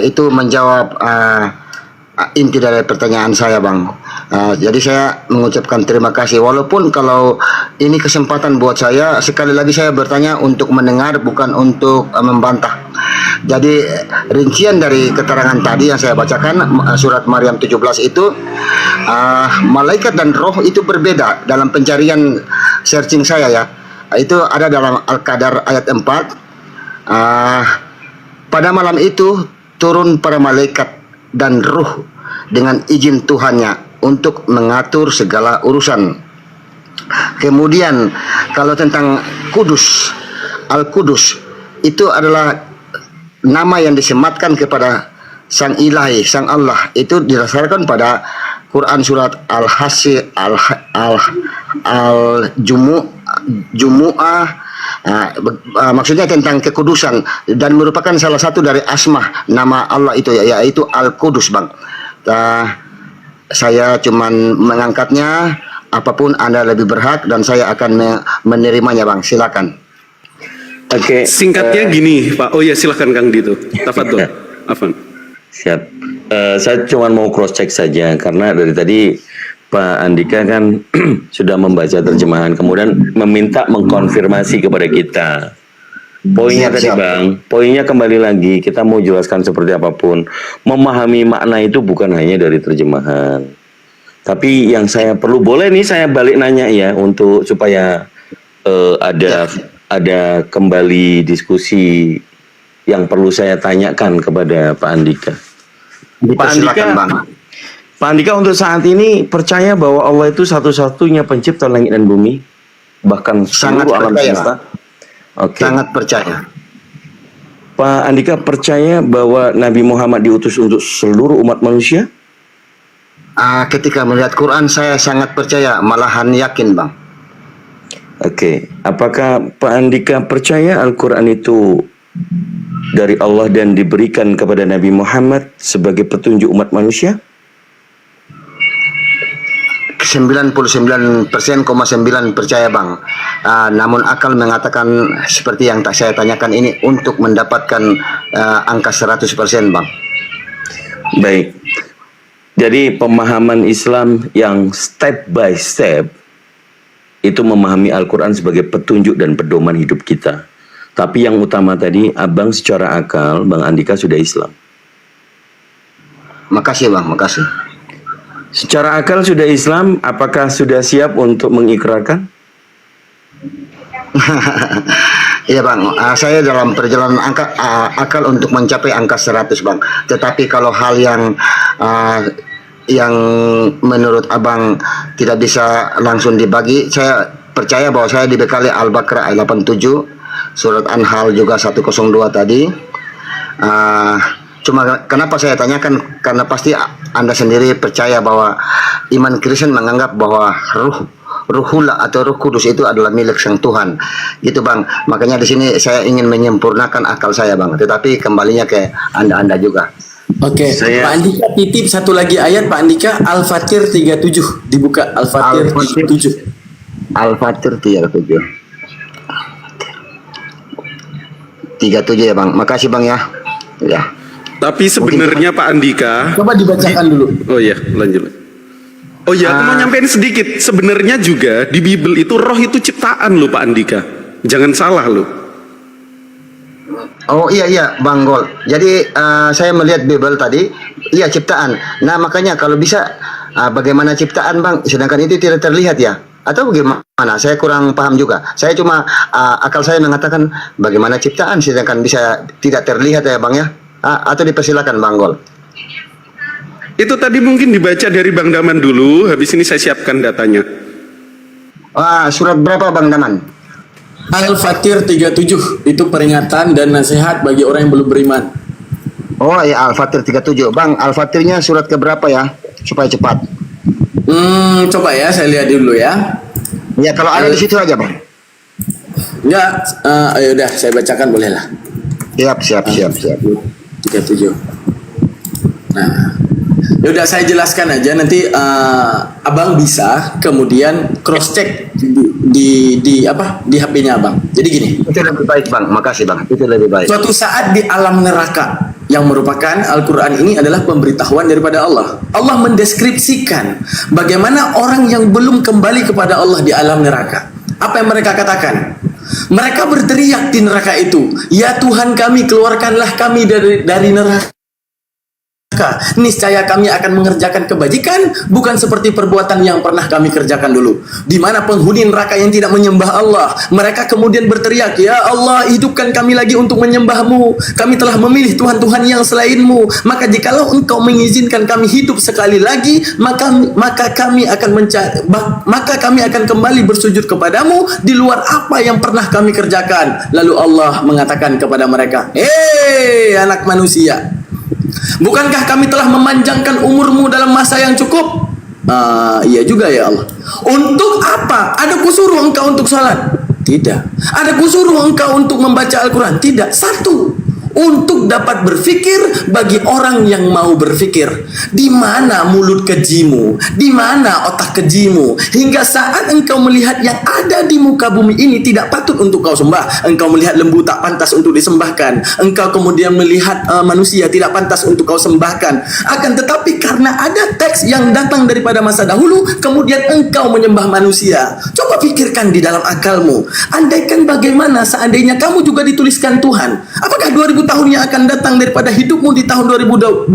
Itu menjawab inti dari pertanyaan saya bang. Jadi saya mengucapkan terima kasih. Walaupun kalau ini kesempatan buat saya, sekali lagi saya bertanya untuk mendengar bukan untuk membantah. Jadi rincian dari keterangan tadi yang saya bacakan surat Maryam 17 itu malaikat dan roh itu berbeda dalam pencarian searching saya ya. Itu ada dalam Al-Qadar ayat 4. Pada malam itu turun para malaikat dan ruh dengan izin Tuhannya untuk mengatur segala urusan. Kemudian kalau tentang Kudus, Al-Kudus itu adalah nama yang disematkan kepada Sang Ilahi, Sang Allah. Itu didasarkan pada Quran surat Al-Jumu'ah. Maksudnya tentang kekudusan dan merupakan salah satu dari asma nama Allah itu yaitu Al-Kudus bang. Saya cuman mengangkatnya, apapun Anda lebih berhak dan saya akan menerimanya bang. Silakan. Oke. Singkatnya gini Pak. Oh ya silakan Kang Dito. Tafadhol. Afan. Siap. Saya cuma mau cross check saja karena dari tadi Pak Andika kan sudah membaca terjemahan, kemudian meminta mengkonfirmasi kepada kita. Poinnya tadi bang, poinnya kembali lagi, kita mau jelaskan seperti apapun. Memahami makna itu bukan hanya dari terjemahan. Tapi yang saya perlu, boleh nih saya balik nanya ya, untuk supaya ada kembali diskusi yang perlu saya tanyakan kepada Pak Andika. Pak Andika, Pak Andika untuk saat ini percaya bahwa Allah itu satu-satunya pencipta langit dan bumi, bahkan seluruh alam semesta. Oke. Sangat percaya. Pak Andika percaya bahwa Nabi Muhammad diutus untuk seluruh umat manusia? Ketika melihat Quran saya sangat percaya, malahan yakin bang. Oke. Apakah Pak Andika percaya Al-Quran itu dari Allah dan diberikan kepada Nabi Muhammad sebagai petunjuk umat manusia? 99,9% percaya bang. Namun akal mengatakan seperti yang saya tanyakan ini untuk mendapatkan angka 100% bang. Baik. Jadi pemahaman Islam yang step by step itu memahami Al-Quran sebagai petunjuk dan pedoman hidup kita. Tapi yang utama tadi, abang secara akal, Bang Andika sudah Islam. Makasih bang, makasih. Secara akal sudah Islam, apakah sudah siap untuk mengikrarkan? Iya bang, saya dalam perjalanan akal untuk mencapai angka 100 bang. Tetapi kalau hal yang menurut abang tidak bisa langsung dibagi, saya percaya bahwa saya dibekali Al-Baqarah ayat 87, surat Anhal juga 102 tadi. Cuma kenapa saya tanyakan, karena pasti Anda sendiri percaya bahwa iman Kristen menganggap bahwa Ruhullah atau Ruh Kudus itu adalah milik Sang Tuhan, gitu bang. Makanya di sini saya ingin menyempurnakan akal saya bang. Tetapi kembalinya ke Anda juga. Oke, Pak Andika titip satu lagi ayat Pak Andika, Al-Fatir 37, dibuka Al-Fatir 37. Al-Fatir 37 ya bang. Makasih bang ya. Ya. Tapi sebenarnya Pak Andika, Coba dibacakan dulu. oh iya, lanjut. Oh iya, aku mau nyampein sedikit. Sebenarnya juga di Bible itu roh itu ciptaan loh Pak Andika. Jangan salah loh. Oh iya Bang Gol. Jadi saya melihat Bible tadi, iya ciptaan. Nah makanya kalau bisa bagaimana ciptaan bang, sedangkan itu tidak terlihat ya? Atau bagaimana? Saya kurang paham juga. Saya cuma akal saya mengatakan bagaimana ciptaan sedangkan bisa tidak terlihat ya bang ya? Atau dipersilakan Bang Gol. Itu tadi mungkin dibaca dari Bang Daman dulu, habis ini saya siapkan datanya. Surat berapa Bang Daman? Al-Fatir 37, itu peringatan dan nasihat bagi orang yang belum beriman. Oh ya, Al-Fatir 37. Bang, Al-Fatirnya surat keberapa ya? Supaya cepat. Coba ya, saya lihat dulu ya. Ya, kalau ada di situ aja Bang. Enggak, ayo udah saya bacakan bolehlah. Siap. 37. Nah, yaudah saya jelaskan aja nanti abang bisa kemudian cross check di HP-nya abang. Jadi gini. Itu lebih baik bang, makasih bang. Itu lebih baik. Suatu saat di alam neraka yang merupakan Al-Quran ini adalah pemberitahuan daripada Allah. Allah mendeskripsikan bagaimana orang yang belum kembali kepada Allah di alam neraka. Apa yang mereka katakan? Mereka berteriak di neraka itu, ya Tuhan kami, keluarkanlah kami dari neraka. Niscaya kami akan mengerjakan kebajikan, bukan seperti perbuatan yang pernah kami kerjakan dulu. Di mana penghuni neraka yang tidak menyembah Allah, mereka kemudian berteriak, ya Allah, hidupkan kami lagi untuk menyembahmu. Kami telah memilih Tuhan-Tuhan yang selainmu. Maka jikalau engkau mengizinkan kami hidup sekali lagi, maka kami akan kembali bersujud kepadamu di luar apa yang pernah kami kerjakan. Lalu Allah mengatakan kepada mereka, hei anak manusia, bukankah kami telah memanjangkan umurmu dalam masa yang cukup? Iya juga ya Allah. Untuk apa? Ada kusuruh engkau untuk salat? Tidak. Ada kusuruh engkau untuk membaca Al-Quran? Tidak. Satu, untuk dapat berfikir bagi orang yang mau berfikir. Di mana mulut kejimu? Di mana otak kejimu? Hingga saat engkau melihat yang ada di muka bumi ini tidak patut untuk kau sembah. Engkau melihat lembu tak pantas untuk disembahkan. Engkau kemudian melihat manusia tidak pantas untuk kau sembahkan. Akan tetapi karena ada teks yang datang daripada masa dahulu, kemudian engkau menyembah manusia. Coba pikirkan di dalam akalmu. Andaikan bagaimana seandainya kamu juga dituliskan Tuhan. Apakah 2000 tahun yang akan datang daripada hidupmu di tahun 2025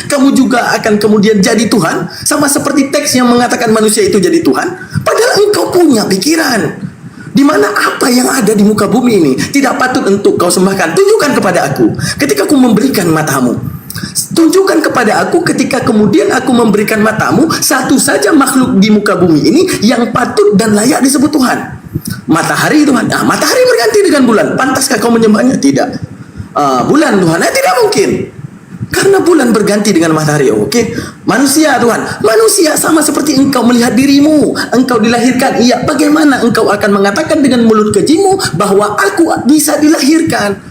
kamu juga akan kemudian jadi Tuhan, sama seperti teks yang mengatakan manusia itu jadi Tuhan? Padahal engkau punya pikiran di mana apa yang ada di muka bumi ini tidak patut untuk kau sembahkan. Tunjukkan kepada aku ketika aku memberikan matamu. Tunjukkan kepada aku ketika kemudian aku memberikan matamu satu saja makhluk di muka bumi ini yang patut dan layak disebut Tuhan. Matahari Tuhan. Matahari berganti dengan bulan. Pantaskah kau menyembahnya? Tidak. Bulan Tuhan, tidak mungkin, karena bulan berganti dengan matahari. Oke, manusia Tuhan, manusia sama seperti engkau melihat dirimu, engkau dilahirkan. Iya, bagaimana engkau akan mengatakan dengan mulut kejimu bahwa aku bisa dilahirkan?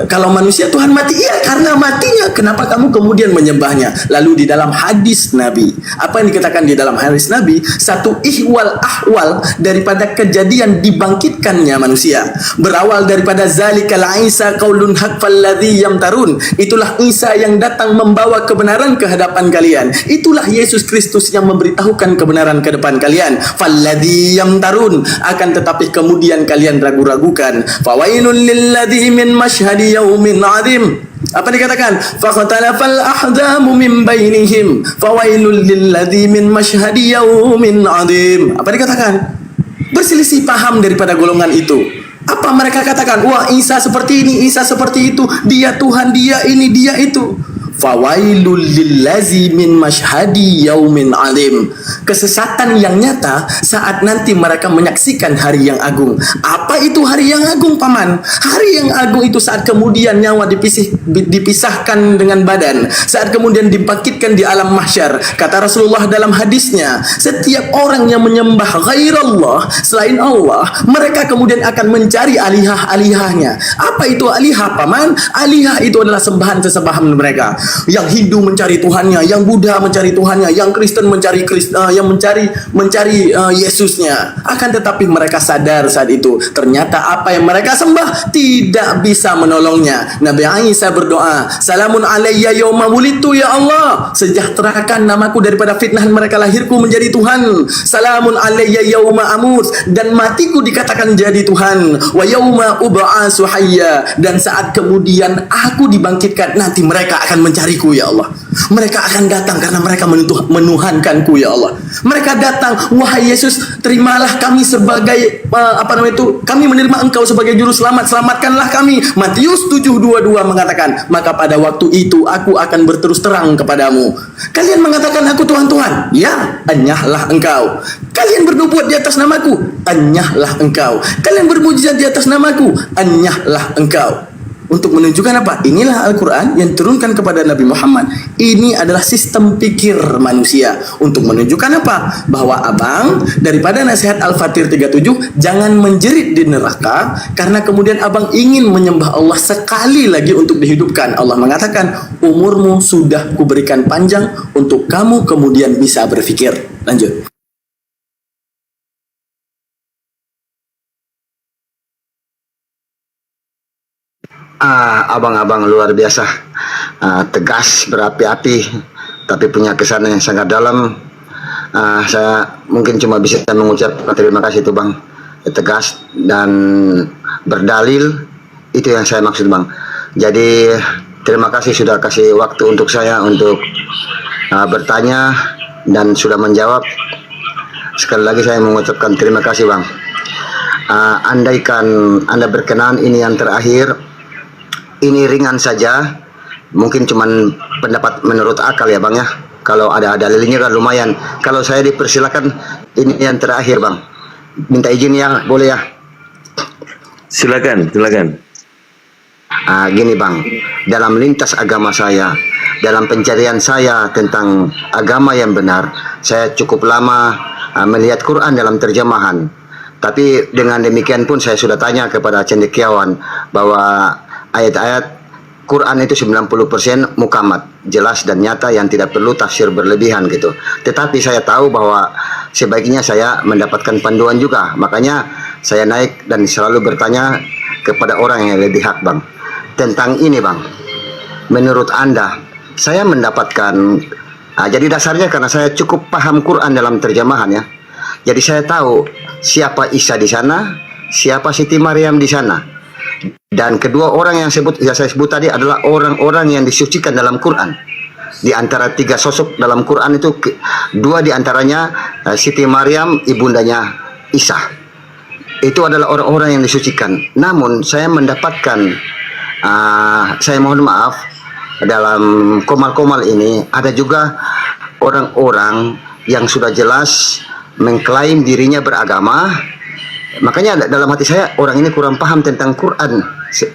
Kalau manusia Tuhan mati, iya karena matinya. Kenapa kamu kemudian menyembahnya? Lalu di dalam hadis Nabi, apa yang dikatakan di dalam hadis Nabi? Satu ihwal ahwal daripada kejadian dibangkitkannya manusia berawal daripada zalikal Isa qaulun haq falladhi yamtarun. Itulah Isa yang datang membawa kebenaran ke hadapan hadapan kalian. Itulah Yesus Kristus yang memberitahukan kebenaran ke depan kalian. Falladzi yamtarun, akan tetapi kemudian kalian ragu-ragukan. Fawailul lilladzi min masyhadi yaumin 'adzim. Apa dikatakan? Faqtalafal ahzamu min bainihim fawailul lilladzi min masyhadi yaumin 'adzim. Apa dikatakan? Berselisih paham daripada golongan itu. Apa mereka katakan? Wah, Isa seperti ini, Isa seperti itu, dia Tuhan, dia ini, dia itu. Fawailul lillazi min masyhadi yaumin alim. Kesesatan yang nyata saat nanti mereka menyaksikan hari yang agung. Apa itu hari yang agung, Paman? Hari yang agung itu saat kemudian nyawa dipisahkan dengan badan, saat kemudian dibangkitkan di alam mahsyar. Kata Rasulullah dalam hadisnya, setiap orang yang menyembah ghairallah selain Allah, mereka kemudian akan mencari alihah-alihahnya. Apa itu alihah, Paman? Alihah itu adalah sembahan-sesembahan mereka. Yang Hindu mencari Tuhannya, yang Buddha mencari Tuhannya, yang Kristen mencari Yesusnya. Akan tetapi mereka sadar saat itu ternyata apa yang mereka sembah tidak bisa menolongnya. Nabi Isa berdoa, "Salamun alayya yauma wulidtu ya Allah." Sejahterakan namaku daripada fitnah mereka lahirku menjadi Tuhan. Salamun alayya yauma amut, dan matiku dikatakan jadi Tuhan. Wa yauma ub'atsu hayya, dan saat kemudian aku dibangkitkan nanti mereka akan mencariku ya Allah. Mereka akan datang karena mereka menuhankanku ya Allah. Mereka datang, wahai Yesus, terimalah kami sebagai kami menerima engkau sebagai juru selamat, selamatkanlah kami. Matius 7:22 mengatakan, maka pada waktu itu aku akan berterus terang kepadamu. Kalian mengatakan aku Tuhan Tuhan, ya, enyahlah engkau. Kalian bernubuat di atas namaku, enyahlah engkau. Kalian bermujizat di atas namaku, enyahlah engkau. Untuk menunjukkan apa? Inilah Al-Quran yang turunkan kepada Nabi Muhammad. Ini adalah sistem pikir manusia. Untuk menunjukkan apa? Bahwa abang daripada nasihat Al-Fatir 37, jangan menjerit di neraka karena kemudian abang ingin menyembah Allah sekali lagi untuk dihidupkan. Allah mengatakan, umurmu sudah kuberikan panjang untuk kamu kemudian bisa berpikir. Lanjut. Abang-abang luar biasa, tegas, berapi-api, tapi punya kesan yang sangat dalam. Saya mungkin cuma bisa mengucapkan terima kasih itu bang, tegas dan berdalil, itu yang saya maksud bang. Jadi terima kasih sudah kasih waktu untuk saya untuk bertanya dan sudah menjawab. Sekali lagi saya mengucapkan terima kasih bang. Andaikan Anda berkenan ini yang terakhir, ini ringan saja, mungkin cuman pendapat menurut akal ya bang ya. Kalau ada dalilnya kan lumayan. Kalau saya dipersilakan ini yang terakhir bang, minta izin ya, boleh ya? Silakan. Gini bang, dalam lintas agama saya, dalam pencarian saya tentang agama yang benar, saya cukup lama melihat Quran dalam terjemahan. Tapi dengan demikian pun saya sudah tanya kepada cendekiawan bahwa ayat-ayat Quran itu 90% mukamat, jelas dan nyata yang tidak perlu tafsir berlebihan gitu. Tetapi saya tahu bahwa sebaiknya saya mendapatkan panduan juga. Makanya saya naik dan selalu bertanya kepada orang yang lebih hak bang. Tentang ini bang, menurut Anda, saya mendapatkan, jadi dasarnya karena saya cukup paham Quran dalam terjemahan ya. Jadi saya tahu siapa Isa di sana, siapa Siti Maryam di sana. Dan kedua orang yang saya sebut tadi adalah orang-orang yang disucikan dalam Quran. Di antara tiga sosok dalam Quran itu, dua di antaranya Siti Maryam, ibundanya Isa. Itu adalah orang-orang yang disucikan. Namun saya mendapatkan, saya mohon maaf, dalam komal-komal ini ada juga orang-orang yang sudah jelas mengklaim dirinya beragama. Makanya dalam hati saya, orang ini kurang paham tentang Quran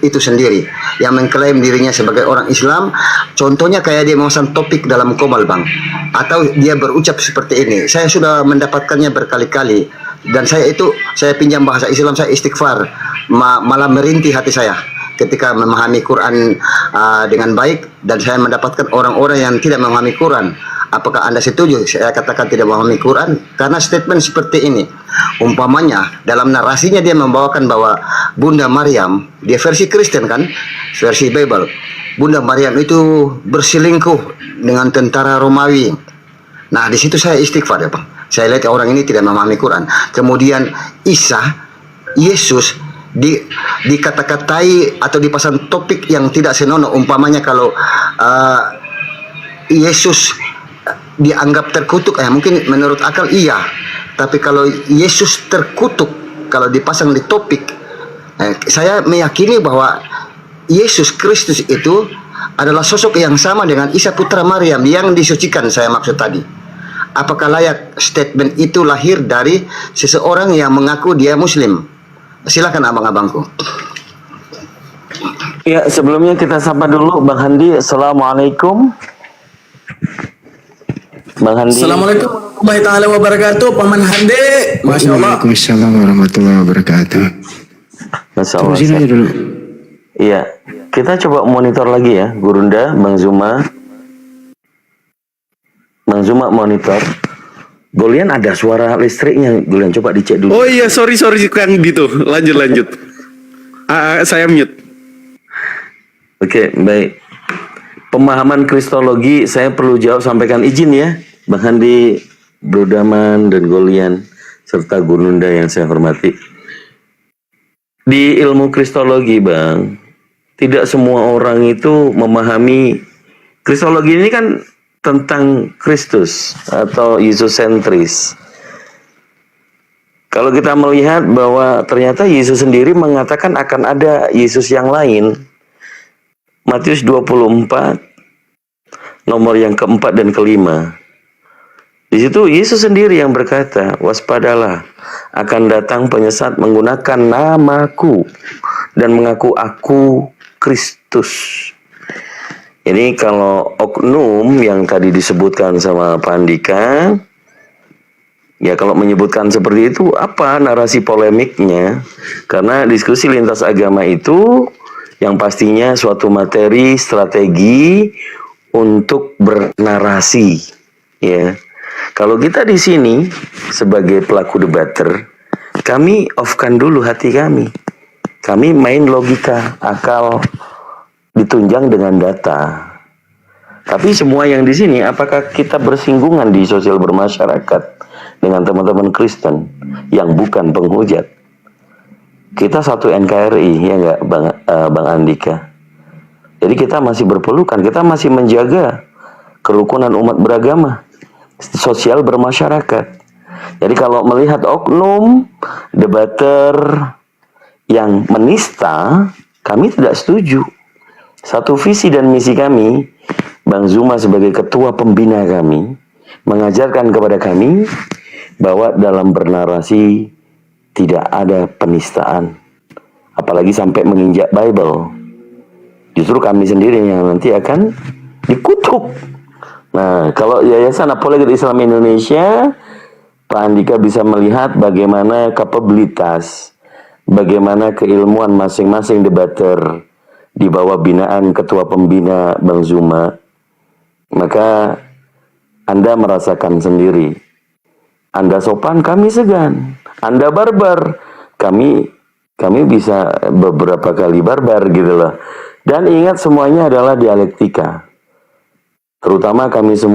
itu sendiri, yang mengklaim dirinya sebagai orang Islam. Contohnya kayak dia memasang topik dalam komal bang, atau dia berucap seperti ini. Saya sudah mendapatkannya berkali-kali, dan saya pinjam bahasa Islam, saya istighfar, malah merintih hati saya ketika memahami Quran dengan baik, dan saya mendapatkan orang-orang yang tidak memahami Quran. Apakah Anda setuju saya katakan tidak memahami Quran? Karena statement seperti ini, Umpamanya dalam narasinya dia membawakan bahwa Bunda Maryam, dia versi Kristen kan, versi Bible, Bunda Maryam itu berselingkuh dengan tentara Romawi. Nah, di situ saya istighfar ya Bang. Saya lihat orang ini tidak memahami Quran. Kemudian Isa, Yesus dikata-katai atau dipasang topik yang tidak senonoh. Umpamanya kalau Yesus dianggap terkutuk, mungkin menurut akal iya. Tapi kalau Yesus terkutuk, kalau dipasang di topik, saya meyakini bahwa Yesus Kristus itu adalah sosok yang sama dengan Isa putra Maryam yang disucikan, saya maksud tadi. Apakah layak statement itu lahir dari seseorang yang mengaku dia Muslim? Silakan abang-abangku. Ya, sebelumnya kita sapa dulu Bang Handi. Assalamualaikum. Bang Handi. Assalamualaikum warahmatullahi taala wabarakatuh, Paman Hande. Masya Allah. Waalaikumsalam warahmatullahi wabarakatuh. Masya Allah. Sini aja dulu. Iya, kita coba monitor lagi ya, Gurunda, Bang Zuma. Bang Zuma monitor. Golian ada suara listriknya, Golian coba dicek dulu. Oh iya, sorry Kang Dito. Lanjut. Saya mute. Oke, baik. Pemahaman kristologi saya perlu jawab, sampaikan izin ya, Bang Handi, Bro Daman, dan Golian, serta Gurunda yang saya hormati. Di ilmu kristologi, Bang, tidak semua orang itu memahami. Kristologi ini kan tentang Kristus atau Yesus sentris. Kalau kita melihat bahwa ternyata Yesus sendiri mengatakan akan ada Yesus yang lain. Matius 24 nomor yang keempat dan kelima. Di situ Yesus sendiri yang berkata, waspadalah, akan datang penyesat menggunakan namaku dan mengaku aku Kristus. Ini kalau oknum yang tadi disebutkan sama Pak Andika, ya kalau menyebutkan seperti itu, apa narasi polemiknya? Karena diskusi lintas agama itu yang pastinya suatu materi strategi untuk bernarasi, ya. Kalau kita di sini sebagai pelaku debater, kami off-kan dulu hati kami. Kami main logika, akal ditunjang dengan data. Tapi semua yang di sini, apakah kita bersinggungan di sosial bermasyarakat dengan teman-teman Kristen yang bukan penghujat? Kita satu NKRI, ya enggak Bang Andika? Jadi kita masih berpelukan, kita masih menjaga kerukunan umat beragama, sosial bermasyarakat. Jadi kalau melihat oknum, debater yang menista, kami tidak setuju. Satu visi dan misi kami, Bang Zuma sebagai ketua pembina kami, mengajarkan kepada kami bahwa dalam bernarasi tidak ada penistaan, apalagi sampai menginjak Bible. Justru kami sendiri yang nanti akan dikutuk. Nah, kalau Yayasan Apologet Islam Indonesia, Pak Andika bisa melihat bagaimana kapabilitas, bagaimana keilmuan masing-masing debater di bawah binaan ketua pembina Bang Zuma, maka Anda merasakan sendiri. Anda sopan, kami segan. Anda barbar, kami bisa beberapa kali barbar gitu loh. Dan ingat semuanya adalah dialektika. Terutama kami semua